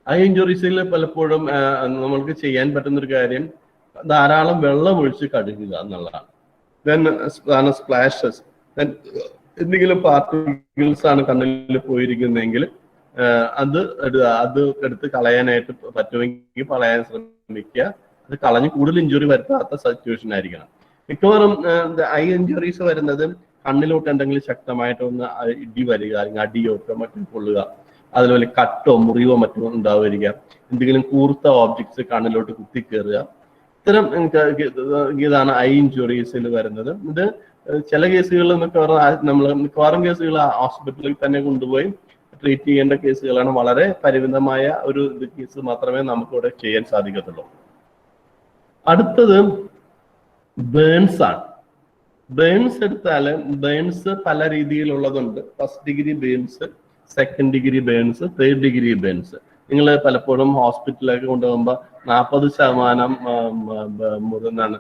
ഐ ഇഞ്ചുറീസിൽ പലപ്പോഴും നമ്മൾക്ക് ചെയ്യാൻ പറ്റുന്ന ഒരു കാര്യം ധാരാളം വെള്ളം ഒഴിച്ച് കഴുകുക എന്നുള്ളതാണ്. ദെൻ സ്പ്ലാഷസ്. ദെൻ എന്തെങ്കിലും പാർട്ടിക്കിൾസ് ആണ് കണ്ണിൽ പോയിരിക്കുന്നതെങ്കിൽ അത് എടുത്ത് കളയാനായിട്ട് പറ്റുമെങ്കിൽ കളയാൻ ശ്രമിക്കുക. അത് കളഞ്ഞ് കൂടുതൽ ഇഞ്ചുറി വരുത്താത്ത സിറ്റുവേഷൻ ആയിരിക്കണം. മിക്കവാറും ഐ ഇഞ്ചുറീസ് വരുന്നത് കണ്ണിലോട്ട് എന്തെങ്കിലും ശക്തമായിട്ടൊന്ന് ഇടി വരിക, അല്ലെങ്കിൽ അടിയോട്ടോ മറ്റും കൊള്ളുക, അതുപോലെ കട്ടോ മുറിവോ മറ്റോ ഉണ്ടാവുക, എന്തെങ്കിലും കൂർത്ത ഓബ്ജക്ട്സ് കണ്ണിലോട്ട് കുത്തിക്കേറുക. ഇത്തരം ഇതാണ് ഐ ഇഞ്ചുറീസിൽ വരുന്നത്. ഇത് ചില കേസുകളിൽ മിക്കവാറും കേസുകൾ ഹോസ്പിറ്റലിൽ തന്നെ കൊണ്ടുപോയി ട്രീറ്റ് ചെയ്യേണ്ട കേസുകളാണ്. വളരെ പരിമിതമായ ഒരു കേസ് മാത്രമേ നമുക്ക് ഇവിടെ ചെയ്യാൻ സാധിക്കത്തുള്ളൂ. അടുത്തത് ബേൺസ് ആണ്. ബേൺസ് എടുത്താല് ബേൺസ് പല രീതിയിലുള്ളതുണ്ട്. First degree burns, second degree burns, third degree burns. നിങ്ങൾ പലപ്പോഴും ഹോസ്പിറ്റലിലേക്ക് കൊണ്ടുപോകുമ്പോൾ 40% എന്താണ്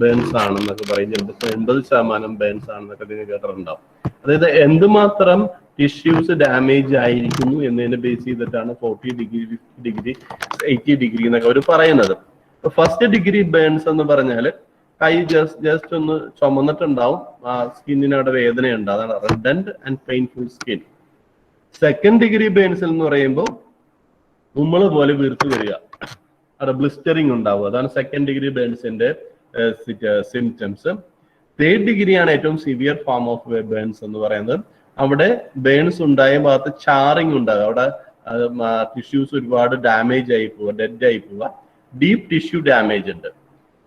ബേൺസ് ആണെന്നൊക്കെ പറയുന്നത്, 80% ബേൺസ് ആണെന്നൊക്കെ നിങ്ങൾ കേട്ടിട്ടുണ്ടാവും. അതായത് എന്തുമാത്രം ടിഷ്യൂസ് ഡാമേജ് ആയിരിക്കുന്നു എന്നതിനെ ബേസ് ചെയ്തിട്ടാണ് 40 ഡിഗ്രി, 50 ഡിഗ്രി, 80 ഡിഗ്രി എന്നൊക്കെ അവർ പറയുന്നത്. ഫസ്റ്റ് ഡിഗ്രി ബേൺസ് എന്ന് പറഞ്ഞാൽ കൈ ജസ്റ്റ് ഒന്ന് ചുമന്നിട്ടുണ്ടാവും, സ്കിന്നിനവിടെ വേദനയുണ്ട്, അതാണ് reddened and painful skin. Second degree burns എന്ന് പറയുമ്പോൾ ഉമ്മള് പോലെ വീർത്ത് വരിക, അവിടെ ബ്ലിസ്റ്ററിങ് ഉണ്ടാവും, അതാണ് സെക്കൻഡ് ഡിഗ്രി ബേൺസിന്റെ സിംറ്റംസ്. തേർഡ് ഡിഗ്രിയാണ് ഏറ്റവും സിവിയർ ഫോം ഓഫ് ബേൺസ് എന്ന് പറയുന്നത്. അവിടെ ബേൺസ് ഉണ്ടായ ഭാഗത്ത് ചാറിങ് ഉണ്ടാകുക, അവിടെ ടിഷ്യൂസ് ഒരുപാട് ഡാമേജ് ആയി പോവുക, ഡെഡ് ആയി പോവുക, ഡീപ്പ് ടിഷ്യൂ ഡാമേജ് ഉണ്ട്.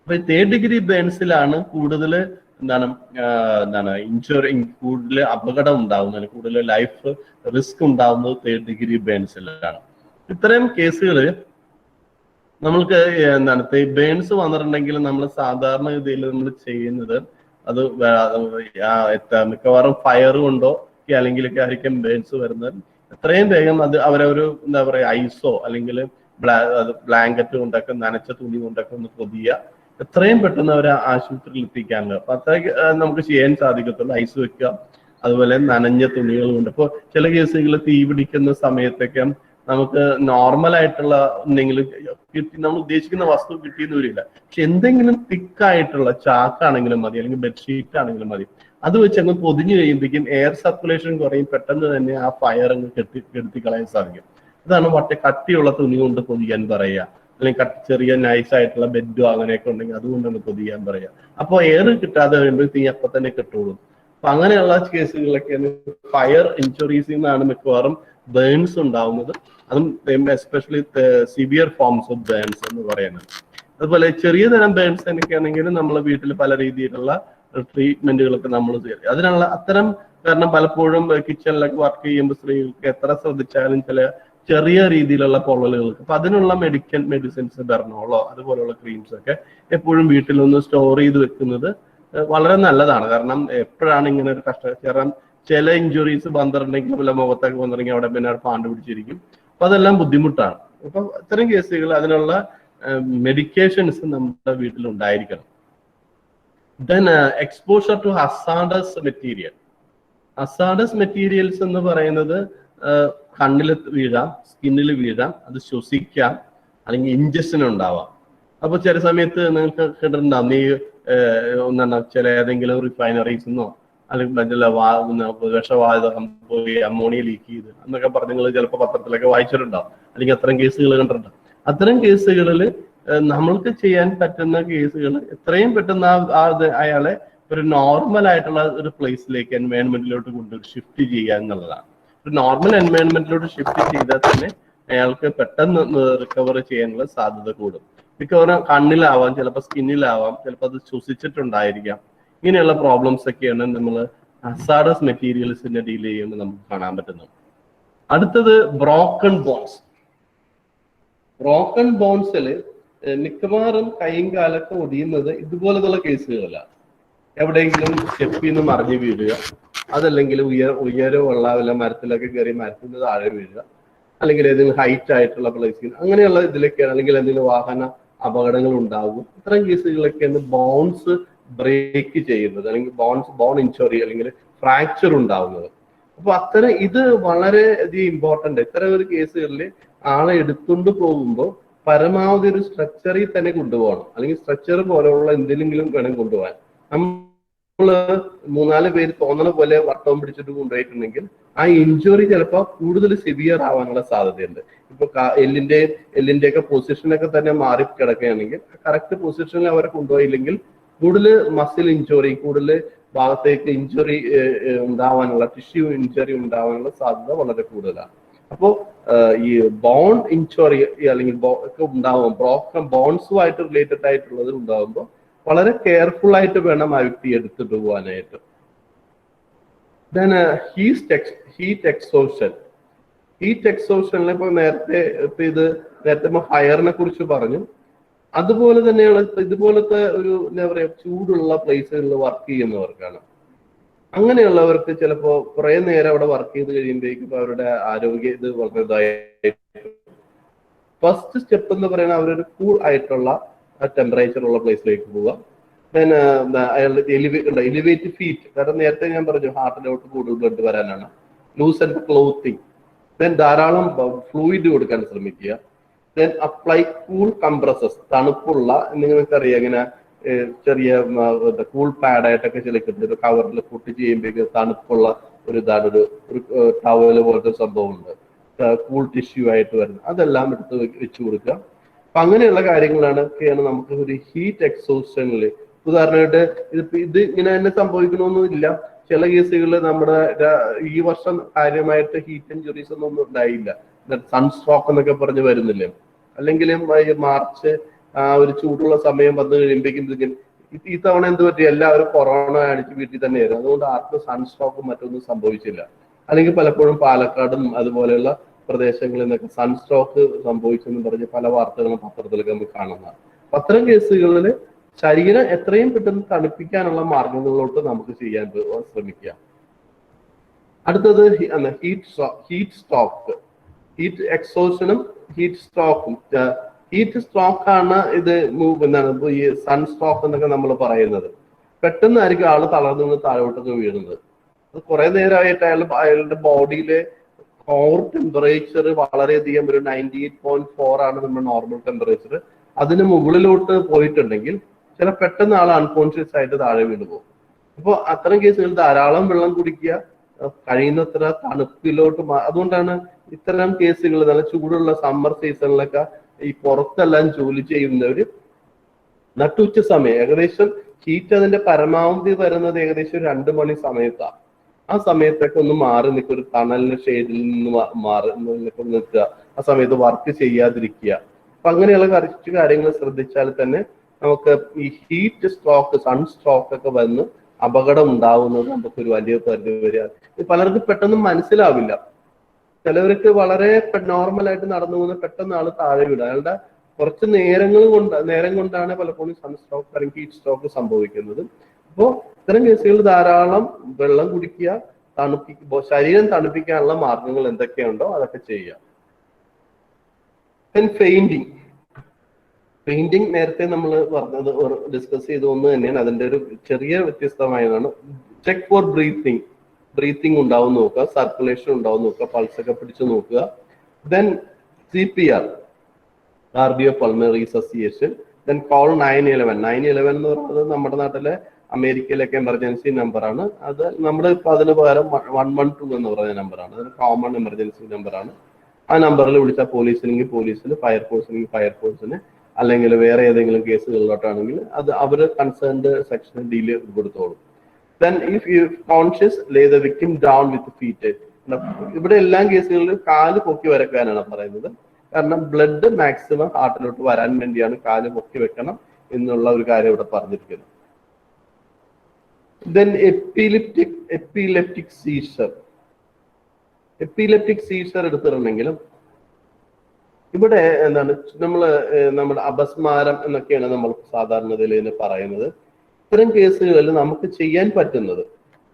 അപ്പൊ തേർഡ് ഡിഗ്രി ബേൺസിലാണ് കൂടുതൽ ഇൻഷുറി, കൂടുതൽ അപകടം ഉണ്ടാവുന്നത്, കൂടുതൽ ലൈഫ് റിസ്ക് ഉണ്ടാവുന്നത് തേർഡ് ഡിഗ്രി ബേൺസിലാണ്. ഇത്തരം കേസുകൾ നമ്മൾക്ക് ബേൺസ് വന്നിട്ടുണ്ടെങ്കിൽ നമ്മൾ സാധാരണ ഗതിയിൽ നമ്മൾ ചെയ്യുന്നത് അത് മിക്കവാറും ഫയർ കൊണ്ടോ അല്ലെങ്കിൽ ആയിരിക്കും ബേൺസ് വരുന്നത്. എത്രയും വേഗം അത് അവരൊരു എന്താ പറയുക ഐസോ അല്ലെങ്കിൽ ബ്ലാങ്കറ്റ് കൊണ്ടൊക്കെ നനച്ച തുണി കൊണ്ടൊക്കെ ഒന്ന് പൊതിയുക, എത്രയും പെട്ടെന്ന് അവരെ ആശുപത്രിയിൽ എത്തിക്കാനുള്ളത്. അപ്പൊ അത്രയ്ക്ക് നമുക്ക് ചെയ്യാൻ സാധിക്കത്തുള്ളൂ. ഐസ് വെക്കുക, അതുപോലെ നനഞ്ഞ തുണികൾ കൊണ്ട്. ഇപ്പോൾ ചില കേസുകളിൽ തീ പിടിക്കുന്ന സമയത്തൊക്കെ നമുക്ക് നോർമൽ ആയിട്ടുള്ള എന്തെങ്കിലും നമ്മൾ ഉദ്ദേശിക്കുന്ന വസ്തു കിട്ടിയെന്ന് വരില്ല, പക്ഷെ എന്തെങ്കിലും തിക്കായിട്ടുള്ള ചാക്കാണെങ്കിലും മതി, അല്ലെങ്കിൽ ബെഡ്ഷീറ്റ് ആണെങ്കിലും മതി, അത് വെച്ച് അങ്ങ് പൊതിഞ്ഞു കഴിയുമ്പോഴേക്കും എയർ സർക്കുലേഷൻ കുറയും, പെട്ടെന്ന് തന്നെ ആ ഫയർ അങ്ങ് കെടുത്തി കളയാൻ സാധിക്കും. അതാണ് കട്ടിയുള്ള തുണി കൊണ്ട് പൊതിയാൻ പറയുക, അല്ലെങ്കിൽ ചെറിയ നൈസ് ആയിട്ടുള്ള ബെഡോ അങ്ങനെയൊക്കെ ഉണ്ടെങ്കിൽ അതുകൊണ്ടാണ് പൊതിയാൻ പറയുക. അപ്പോൾ എയർ കിട്ടാതെ വരുമ്പോൾ തീ അപ്പൊ തന്നെ കിട്ടുള്ളൂ. അപ്പൊ അങ്ങനെയുള്ള കേസുകളിലൊക്കെയാണ് ഫയർ ഇൻഷുറീസിൽ നിന്നാണ് മിക്കവാറും ബേൺസ് ഉണ്ടാവുന്നത്. അതും especially severe forms of burns എന്ന് പറയുന്നത്. അതുപോലെ ചെറിയ തരം ബേൺസ് ഒക്കെ ആണെങ്കിലും നമ്മളെ വീട്ടിൽ പല രീതിയിലുള്ള ട്രീറ്റ്മെന്റുകളൊക്കെ നമ്മൾ ചെയ്യും. അതിനുള്ള അത്തരം കാരണം പലപ്പോഴും കിച്ചണിലൊക്കെ വർക്ക് ചെയ്യുമ്പോൾ സ്ത്രീകൾക്ക് എത്ര ശ്രദ്ധിച്ചാലും ചില ചെറിയ രീതിയിലുള്ള പൊള്ളലുകൾക്ക് അപ്പൊ അതിനുള്ള മെഡിസിൻസ്, ബെർണോളോ അതുപോലുള്ള ക്രീംസ് ഒക്കെ എപ്പോഴും വീട്ടിലൊന്ന് സ്റ്റോർ ചെയ്ത് വെക്കുന്നത് വളരെ നല്ലതാണ്. കാരണം എപ്പോഴാണ് ഇങ്ങനെ ഒരു കാരണം ചില ഇഞ്ചുറീസ് വന്നിട്ടുണ്ടെങ്കിൽ വല്ല മുഖത്തൊക്കെ വന്നിട്ടുണ്ടെങ്കിൽ അവിടെ പിന്നെ പാണ്ട് പിടിച്ചിരിക്കും. അപ്പൊ അതെല്ലാം ബുദ്ധിമുട്ടാണ്. അപ്പൊ ഇത്തരം കേസുകൾ അതിനുള്ള മെഡിക്കേഷൻസ് നമ്മുടെ വീട്ടിൽ ഉണ്ടായിരിക്കണം. Then exposure to hazardous material. Hazardous materials എന്ന് പറയുന്നത് കണ്ണിൽ വീഴാം, സ്കിന്നിൽ വീഴാം, അത് ശ്വസിക്കാം, അല്ലെങ്കിൽ ഇഞ്ചക്ഷൻ ഉണ്ടാവാം. അപ്പൊ ചില സമയത്ത് നിങ്ങൾക്ക് കേട്ടിട്ടുണ്ടാവും, നീ എന്താണ് ചില ഏതെങ്കിലും റിഫൈനറീസ് എന്നോ അല്ലെങ്കിൽ വിഷവാതകം പോയി അമോണിയ ലീക്ക് ചെയ്ത് എന്നൊക്കെ പറഞ്ഞ് നിങ്ങൾ ചിലപ്പോൾ പത്രത്തിലൊക്കെ വായിച്ചിട്ടുണ്ടാവും, അല്ലെങ്കിൽ അത്തരം കേസുകൾ കണ്ടിട്ടുണ്ടാവും. അത്തരം കേസുകളിൽ നമ്മൾക്ക് ചെയ്യാൻ പറ്റുന്ന കേസുകൾ എത്രയും പെട്ടെന്ന് അയാളെ ഒരു നോർമൽ ആയിട്ടുള്ള ഒരു പ്ലേസിലേക്ക് എൻവയോൺമെന്റിലോട്ട് കൊണ്ട് ഷിഫ്റ്റ് ചെയ്യുക എന്നുള്ളതാണ്. ഒരു നോർമൽ എൻവയോൺമെന്റിലോട്ട് ഷിഫ്റ്റ് ചെയ്താൽ തന്നെ അയാൾക്ക് പെട്ടെന്ന് റിക്കവർ ചെയ്യാനുള്ള സാധ്യത കൂടും. മിക്കവാറും കണ്ണിലാവാം, ചിലപ്പോൾ സ്കിന്നിലാവാം, ചിലപ്പോൾ അത് ശ്വസിച്ചിട്ടുണ്ടായിരിക്കാം. ഇങ്ങനെയുള്ള പ്രോബ്ലംസ് ഒക്കെയാണ് നമ്മൾ ഹസാർഡസ് മെറ്റീരിയൽസിനെ ഡീൽ ചെയ്യുമ്പോൾ നമുക്ക് കാണാൻ പറ്റുന്നത്. അടുത്തത് ബ്രോക്കൺ ബോൺസ്. ബ്രോക്കൺ ബോൺസിൽ മിക്കവാറും കൈയും കാലൊക്കെ ഒടിയുന്നത് ഇതുപോലത്തുള്ള കേസുകളാണ്. എവിടെയെങ്കിലും സ്റ്റെപ്പിൽ നിന്ന് മറിഞ്ഞു വീഴുക, അതല്ലെങ്കിൽ ഉയരമുള്ള വല്ല മരത്തിലൊക്കെ കയറി മരത്തിന് താഴെ വീഴുക, അല്ലെങ്കിൽ ഏതെങ്കിലും ഹൈറ്റ് ആയിട്ടുള്ള പ്ലേസിൽ അങ്ങനെയുള്ള ഇതിലൊക്കെയാണ്, അല്ലെങ്കിൽ എന്തെങ്കിലും വാഹന അപകടങ്ങൾ ഉണ്ടാകും. ഇത്തരം കേസുകളിലൊക്കെയാണ് ബോൺസ് ബ്രേക്ക് ചെയ്യുന്നത്, അല്ലെങ്കിൽ ബോൺ ഇഞ്ചുറി അല്ലെങ്കിൽ ഫ്രാക്ചർ ഉണ്ടാവുന്നത്. അപ്പൊ അത്തരം ഇത് വളരെയധികം ഇമ്പോർട്ടന്റ്. ഇത്തരം ഒരു കേസുകളിൽ ആളെ എടുത്തുകൊണ്ട് പോകുമ്പോൾ പരമാവധി ഒരു സ്ട്രക്ചറിൽ തന്നെ കൊണ്ടുപോകണം, അല്ലെങ്കിൽ സ്ട്രക്ചർ പോലെയുള്ള എന്തെങ്കിലും വേണം കൊണ്ടുപോകാൻ. നമ്മള് 3-4 പേര് തോന്നണ പോലെ വട്ടം പിടിച്ചിട്ട് കൊണ്ടുപോയിട്ടുണ്ടെങ്കിൽ ആ ഇഞ്ചുറി ചിലപ്പോൾ കൂടുതൽ സിവിയർ ആവാനുള്ള സാധ്യതയുണ്ട്. ഇപ്പൊ എല്ലിന്റെ ഒക്കെ പൊസിഷനൊക്കെ തന്നെ മാറി കിടക്കുകയാണെങ്കിൽ കറക്റ്റ് പൊസിഷനിൽ അവരെ കൊണ്ടുപോയില്ലെങ്കിൽ കൂടുതൽ മസിൽ ഇഞ്ചുറി, കൂടുതൽ ഭാഗത്തേക്ക് ഇഞ്ചുറി ഉണ്ടാവാനുള്ള, ടിഷ്യൂ ഇഞ്ചുറി ഉണ്ടാവാനുള്ള സാധ്യത വളരെ കൂടുതലാണ്. അപ്പോൾ ഈ ബോൺ ഇഞ്ചുറി അല്ലെങ്കിൽ ഒക്കെ ഉണ്ടാവും, ബ്രോക്കൺ ബോൺസുമായിട്ട് റിലേറ്റഡ് ആയിട്ടുള്ളത് ഉണ്ടാകുമ്പോൾ വളരെ കെയർഫുൾ ആയിട്ട് വേണം ആ വ്യക്തി എടുത്തിട്ട് പോകാനായിട്ട്. Then heat exhaustion. ഹീറ്റ് എക്സോഷനിൽ ഇപ്പൊ നേരത്തെ ഫയറിനെ കുറിച്ച് പറഞ്ഞു. അതുപോലെ തന്നെയാണ് ഇതുപോലത്തെ ഒരു എന്താ പറയാ ചൂടുള്ള പ്ലേസുകളിൽ വർക്ക് ചെയ്യുന്നവർക്കാണ്. അങ്ങനെയുള്ളവർക്ക് ചിലപ്പോ കുറെ നേരം അവിടെ വർക്ക് ചെയ്ത് കഴിയുമ്പോഴേക്കും അവരുടെ ആരോഗ്യ ഇത് വളരെ ഇതായിട്ട്. ഫസ്റ്റ് സ്റ്റെപ്പ് എന്ന് പറയുന്നത് അവരൊരു കൂൾ ആയിട്ടുള്ള ടെമ്പറേച്ചർ ഉള്ള പ്ലേസിലേക്ക് പോവുക. ദെൻ അയാളുടെ എലിവേറ്റ് ഫീറ്റ്, കാരണം നേരത്തെ ഞാൻ പറഞ്ഞു ഹാർട്ടിലോട്ട് കൂടുതൽ ബ്ലഡ് വരാനാണ്. Loosen clothing. ദെൻ ധാരാളം ഫ്ലൂയിഡ് കൊടുക്കാൻ ശ്രമിക്കുക. ദെൻ അപ്ലൈ കൂൾ കംപ്രസസ്, തണുപ്പുള്ള, നിങ്ങൾക്കറിയാം ഇങ്ങനെ ചെറിയ കൂൾ പാഡായിട്ടൊക്കെ ചില കിട്ടുന്ന കവറിൽ പൊട്ടിച്ച് ചെയ്യുമ്പോഴേക്കും തണുപ്പുള്ള ഒരു ഇതാണ്, ഒരു ടവല് പോലത്തെ സംഭവമുണ്ട്, കൂൾ ടിഷ്യൂ ആയിട്ട് വരുന്നത്. അതെല്ലാം എടുത്ത് വെച്ച് കൊടുക്കുക. അപ്പൊ അങ്ങനെയുള്ള കാര്യങ്ങളൊക്കെയാണ് നമുക്ക് ഒരു ഹീറ്റ് എക്സോഷനിൽ. ഉദാഹരണമായിട്ട് ഇത് ഇങ്ങനെ തന്നെ സംഭവിക്കണമെന്നില്ല. ചില കേസുകളിൽ നമ്മുടെ ഈ വർഷം കാര്യമായിട്ട് ഹീറ്റ് ഇഞ്ചുറീസ് ഒന്നും ഉണ്ടായില്ല. സൺസ്ട്രോക്ക് എന്നൊക്കെ പറഞ്ഞ് വരുന്നില്ലേ, അല്ലെങ്കിലും മാർച്ച് ഒരു ചൂടുള്ള സമയം വന്നു കഴിയുമ്പോഴേക്കും ഈ തവണ എന്ത് പറ്റി, എല്ലാവരും കൊറോണ അടിച്ച് വീട്ടിൽ തന്നെയായിരുന്നു. അതുകൊണ്ട് ആർക്കും സൺസ്ട്രോക്കും മറ്റൊന്നും സംഭവിച്ചില്ല. അല്ലെങ്കിൽ പലപ്പോഴും പാലക്കാടും അതുപോലെയുള്ള പ്രദേശങ്ങളിൽ നിന്നൊക്കെ സൺസ്ട്രോക്ക് സംഭവിച്ചെന്ന് പറഞ്ഞ് പല വാർത്തകളും പത്രത്തിലൊക്കെ നമുക്ക് കാണുന്നതാണ്. അത്തരം കേസുകളിൽ ശരീരം എത്രയും പെട്ടെന്ന് തണുപ്പിക്കാനുള്ള മാർഗങ്ങളിലോട്ട് നമുക്ക് ചെയ്യാൻ ശ്രമിക്കുക. അടുത്തത് ഹീറ്റ് സ്ട്രോക്ക്. ഹീറ്റ് എക്സോഷനും ഹീറ്റ് സ്ട്രോക്കും. ഹീറ്റ് സ്ട്രോക്ക് ആണ് ഇത് എന്താണ് ഈ സൺസ്ട്രോക്ക് എന്നൊക്കെ നമ്മൾ പറയുന്നത്. പെട്ടെന്നായിരിക്കും ആള് തളർന്നു നിന്ന് താഴോട്ടൊക്കെ വീഴുന്നത്. അത് കുറെ നേരമായിട്ട് അയാളുടെ ബോഡിയിലെ കോർ ടെമ്പറേച്ചർ വളരെയധികം ഒരു 98.4 ആണ് നമ്മുടെ നോർമൽ ടെമ്പറേച്ചർ. അതിന് മുകളിലോട്ട് പോയിട്ടുണ്ടെങ്കിൽ ചില പെട്ടെന്ന് ആൾ അൺകോൺഷ്യസ് ആയിട്ട് താഴെ വീണ് പോകും. അപ്പോൾ അത്തരം കേസുകളിൽ ധാരാളം വെള്ളം കുടിക്കുക, കഴിയുന്നത്ര തണുപ്പിലോട്ട്. അതുകൊണ്ടാണ് ഇത്തരം കേസുകൾ നല്ല ചൂടുള്ള സമ്മർ സീസണിലൊക്കെ ഈ പുറത്തെല്ലാം ജോലി ചെയ്യുന്നവര് നട്ടുച്ച സമയം ഏകദേശം ഹീറ്റ് അതിന്റെ പരമാവധി വരുന്നത് ഏകദേശം 2 മണി സമയത്താണ്. ആ സമയത്തൊക്കെ ഒന്ന് മാറി നിൽക്കുക, ഒരു തണലിന്റെ ഷെയ്ഡിൽ നിന്ന് മാറി നിൽക്കുക. ആ സമയത്ത് വർക്ക് ചെയ്യാതിരിക്കുക. അപ്പൊ അങ്ങനെയുള്ള കുറച്ച് കാര്യങ്ങൾ ശ്രദ്ധിച്ചാൽ തന്നെ നമുക്ക് ഈ ഹീറ്റ് സ്ട്രോക്ക്, സൺസ്ട്രോക്ക് ഒക്കെ വന്ന് അപകടം ഉണ്ടാവുന്നത് നമുക്കൊരു വലിയ പരിധി വരെ പലർക്കും പെട്ടെന്ന് മനസ്സിലാവില്ല. ചിലവർക്ക് വളരെ നോർമലായിട്ട് നടന്നു പോകുന്ന പെട്ടെന്ന് ആള് താഴെ വിടുക. അയാളുടെ കുറച്ച് നേരം കൊണ്ടാണ് പലപ്പോഴും സൺസ്ട്രോക്ക് അല്ലെങ്കിൽ ഹീറ്റ് സ്ട്രോക്ക് സംഭവിക്കുന്നത്. അപ്പോൾ ഇത്തരം കേസുകളിൽ ധാരാളം വെള്ളം കുടിക്കുക, ശരീരം തണുപ്പിക്കാനുള്ള മാർഗങ്ങൾ എന്തൊക്കെയുണ്ടോ അതൊക്കെ ചെയ്യുക. പെയിന്റിങ് നേരത്തെ നമ്മൾ പറഞ്ഞത് ഡിസ്കസ് ചെയ്ത ഒന്ന് തന്നെയാണ്. അതിന്റെ ഒരു ചെറിയ വ്യത്യസ്തമായതാണ്. Check for breathing. ബ്രീത്തിങ് ഉണ്ടാവും നോക്കുക, സർക്കുലേഷൻ ഉണ്ടാവും നോക്കുക, പൾസ് ഒക്കെ പിടിച്ചു നോക്കുക. Then CPR, cardio pulmonary resuscitation. Then call 911. 911 എന്ന് പറയുന്നത് നമ്മുടെ നാട്ടിലെ അമേരിക്കയിലൊക്കെ എമർജൻസി നമ്പറാണ്. അത് നമ്മുടെ ഇപ്പൊ അതിന് പകരം 112 എന്ന് പറയുന്ന നമ്പറാണ്. അത് കോമൺ എമർജൻസി നമ്പറാണ്. ആ നമ്പറിൽ വിളിച്ചാൽ പോലീസിനെങ്കിൽ പോലീസിന്, ഫയർഫോഴ്സിനെങ്കിൽ ഫയർഫോഴ്സിന്, അല്ലെങ്കിൽ വേറെ ഏതെങ്കിലും കേസുകളിലോട്ടാണെങ്കിൽ അത് അവർ കൺസേൺഡ് സെക്ഷന് ഡീൽ കൊടുത്തോളും. Then if you conscious, lay the victim down with feet. ഇവിടെ എല്ലാ കേസുകളിലും കാല് പൊക്കി വരക്കാനാണ് പറയുന്നത്. കാരണം ബ്ലഡ് മാക്സിമം ഹാർട്ടിലോട്ട് വരാൻ വേണ്ടിയാണ് കാല് പൊക്കി വെക്കണം എന്നുള്ള ഒരു കാര്യം ഇവിടെ പറഞ്ഞിരിക്കുന്നത്. Then epileptic seizure. Epileptic seizure എടുത്തിട്ടുണ്ടെങ്കിലും ഇവിടെ എന്താണ് നമ്മുടെ അപസ്മാരം എന്നൊക്കെയാണ് നമ്മൾ സാധാരണയിൽ ഇതിന് പറയുന്നത്. ഇത്തരം കേസുകളിൽ നമുക്ക് ചെയ്യാൻ പറ്റുന്നത്,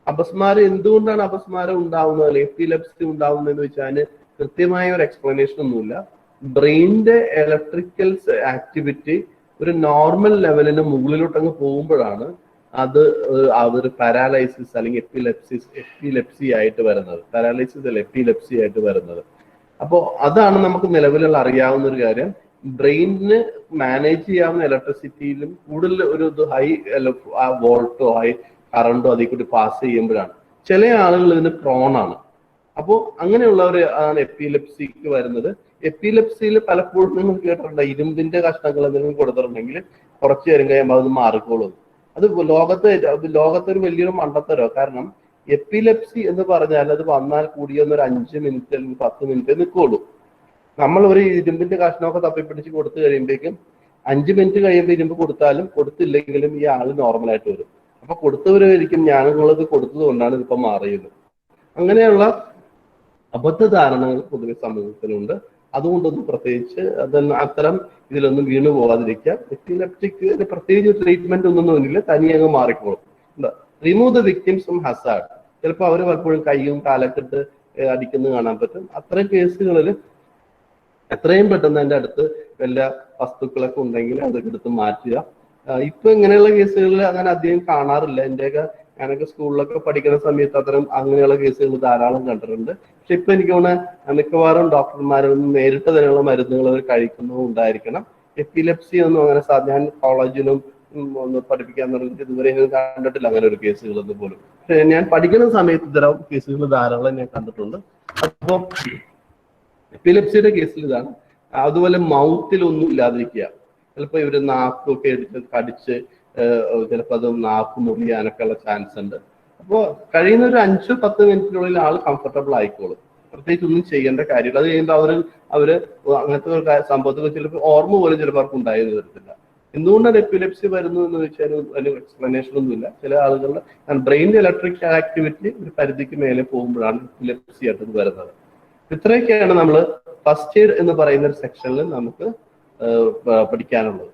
അപസ്മാരം എന്തുകൊണ്ടാണ് അപസ്മാരം ഉണ്ടാവുന്നത് അല്ലെങ്കിൽ എപ്പിലെപ്സി ഉണ്ടാവുന്നതെന്ന് വെച്ചാൽ കൃത്യമായ ഒരു എക്സ്പ്ലനേഷൻ ഒന്നുമില്ല. ബ്രെയിനിന്റെ ഇലക്ട്രിക്കൽ ആക്ടിവിറ്റി ഒരു നോർമൽ ലെവലിന് മുകളിലോട്ടങ്ങ് പോകുമ്പോഴാണ് അത് ഒരു പാരാലൈസിസ് അല്ലെങ്കിൽ എപ്പിലെപ്സി ആയിട്ട് വരുന്നത്. പാരാലൈസിസ് അല്ല, എപ്പിലെപ്സി ആയിട്ട് വരുന്നത്. അപ്പോൾ അതാണ് നമുക്ക് നിലവിലുള്ള അറിയാവുന്ന ഒരു കാര്യം. ബ്രെയിനിന് മാനേജ് ചെയ്യാവുന്ന ഇലക്ട്രിസിറ്റിയിലും കൂടുതൽ ഒരു ഹൈ വോൾട്ടോ ഹൈ കറണ്ടോ അതിൽ കൂടി പാസ് ചെയ്യുമ്പോഴാണ്. ചില ആളുകൾ ഇതിന് പ്രോണാണ്. അപ്പോൾ അങ്ങനെയുള്ളവർ ആണ് എപ്പിലെപ്സിക്ക് വരുന്നത്. എപ്പിലെപ്സിയിൽ പലപ്പോഴും നിങ്ങൾ കേട്ടിട്ടുണ്ട്, ഇരുമ്പിന്റെ കഷ്ണങ്ങൾ എന്തെങ്കിലും കൊടുത്തിട്ടുണ്ടെങ്കിൽ കുറച്ച് നേരം കഴിയുമ്പോൾ അത് മാറിക്കോളും. അത് ലോകത്തൊരു വലിയൊരു മണ്ടത്തരോ. കാരണം എപ്പിലെപ്സി എന്ന് പറഞ്ഞാൽ അത് വന്നാൽ കൂടിയൊന്ന് ഒരു 5 മിനിറ്റ് അല്ലെങ്കിൽ 10 മിനിറ്റ് നിൽക്കുള്ളൂ. നമ്മൾ ഒരു ഇരുമ്പിന്റെ കഷ്ണമൊക്കെ തപ്പിപ്പിടിച്ച് കൊടുത്തു കഴിയുമ്പോഴേക്കും 5 മിനിറ്റ് കഴിയുമ്പോൾ ഇരുമ്പ് കൊടുത്താലും കൊടുത്തില്ലെങ്കിലും ഈ ആള് നോർമലായിട്ട് വരും. അപ്പൊ കൊടുത്തവരായിരിക്കും ഞാനുള്ളത് കൊടുത്തത് കൊണ്ടാണ് ഇതിപ്പോ മാറിയത്. അങ്ങനെയുള്ള അബദ്ധധാരണകൾ പൊതുവെ സമൂഹത്തിലുണ്ട്. അതുകൊണ്ടൊന്നും പ്രത്യേകിച്ച് അത്തരം ഇതിലൊന്നും വീണു പോകാതിരിക്കുക. എപ്പിലെപ്റ്റിക് പ്രത്യേകിച്ച് ട്രീറ്റ്മെന്റ് ഒന്നും ഇല്ല, തനിയെ അങ്ങ് മാറിക്കോളും. Remove the victims from hazard. ചിലപ്പോൾ അവർ പലപ്പോഴും കൈയും കാലൊക്കെ അടിക്കുന്നത് കാണാൻ പറ്റും. അത്തരം കേസുകളിൽ എത്രയും പെട്ടെന്ന് എൻ്റെ അടുത്ത് വല്ല വസ്തുക്കളൊക്കെ ഉണ്ടെങ്കിൽ അതൊക്കെ എടുത്ത് മാറ്റുക. ഇപ്പൊ ഇങ്ങനെയുള്ള കേസുകളിൽ അങ്ങനെ അധികം കാണാറില്ല. ഞാനൊക്കെ സ്കൂളിലൊക്കെ പഠിക്കുന്ന സമയത്ത് അത്തരം അങ്ങനെയുള്ള കേസുകൾ ധാരാളം കണ്ടിട്ടുണ്ട്. പക്ഷെ ഇപ്പൊ എനിക്ക് തോന്നുന്നത് മിക്കവാറും ഡോക്ടർമാരൊന്നും നേരിട്ട് തന്നെയുള്ള മരുന്നുകൾ കഴിക്കുന്നതും ഉണ്ടായിരിക്കണം. എപ്പിലെപ്സി ഒന്നും അങ്ങനെ ഞാൻ കോളേജിലും ഒന്ന് പഠിപ്പിക്കാൻ തുടങ്ങിയിട്ട് ഇതുവരെ കണ്ടിട്ടില്ല അങ്ങനെ ഒരു കേസുകളൊന്നും പോലും. പക്ഷെ ഞാൻ പഠിക്കുന്ന സമയത്ത് ഇത്തരം കേസുകൾ ധാരാളം ഞാൻ കണ്ടിട്ടുണ്ട്. അപ്പോൾ എപ്പിലെപ്സിയുടെ കേസിൽ ഇതാണ്. അതുപോലെ മൗത്തിലൊന്നും ഇല്ലാതിരിക്കുക. ചിലപ്പോൾ ഇവര് നാക്കൊക്കെ എടുത്ത് കടിച്ച് ചിലപ്പോൾ അത് നാക്ക് മുറിയാനൊക്കെ ഉള്ള ചാൻസ് ഉണ്ട്. അപ്പോൾ കഴിയുന്ന ഒരു 5-10 മിനിറ്റിനുള്ളിൽ ആൾ കംഫർട്ടബിൾ ആയിക്കോളും. പ്രത്യേകിച്ച് ഒന്നും ചെയ്യേണ്ട കാര്യമില്ല. അത് കഴിയുമ്പോൾ അവര് അങ്ങനത്തെ ഒരു സംഭവത്തിൽ ചിലപ്പോൾ ഓർമ്മ പോലും ചിലപ്പോൾ അവർക്ക് ഉണ്ടായെന്ന് വരത്തില്ല. എന്തുകൊണ്ടാണ് എപ്പിലെപ്സി വരുന്നത് എന്ന് വെച്ചാൽ അതിന് എക്സ്പ്ലനേഷൻ ഒന്നുമില്ല. ചില ആളുകളുടെ ബ്രെയിനിന്റെ ഇലക്ട്രിക് ആക്ടിവിറ്റി ഒരു പരിധിക്ക് മേലെ പോകുമ്പോഴാണ് എപ്പിലെപ്സി ആയിട്ട് വരുന്നത്. ഇത്രയൊക്കെയാണ് നമ്മൾ ഫസ്റ്റ് എയ്ഡ് എന്ന് പറയുന്ന ഒരു സെക്ഷനിൽ നമുക്ക് പഠിക്കാനുള്ളത്.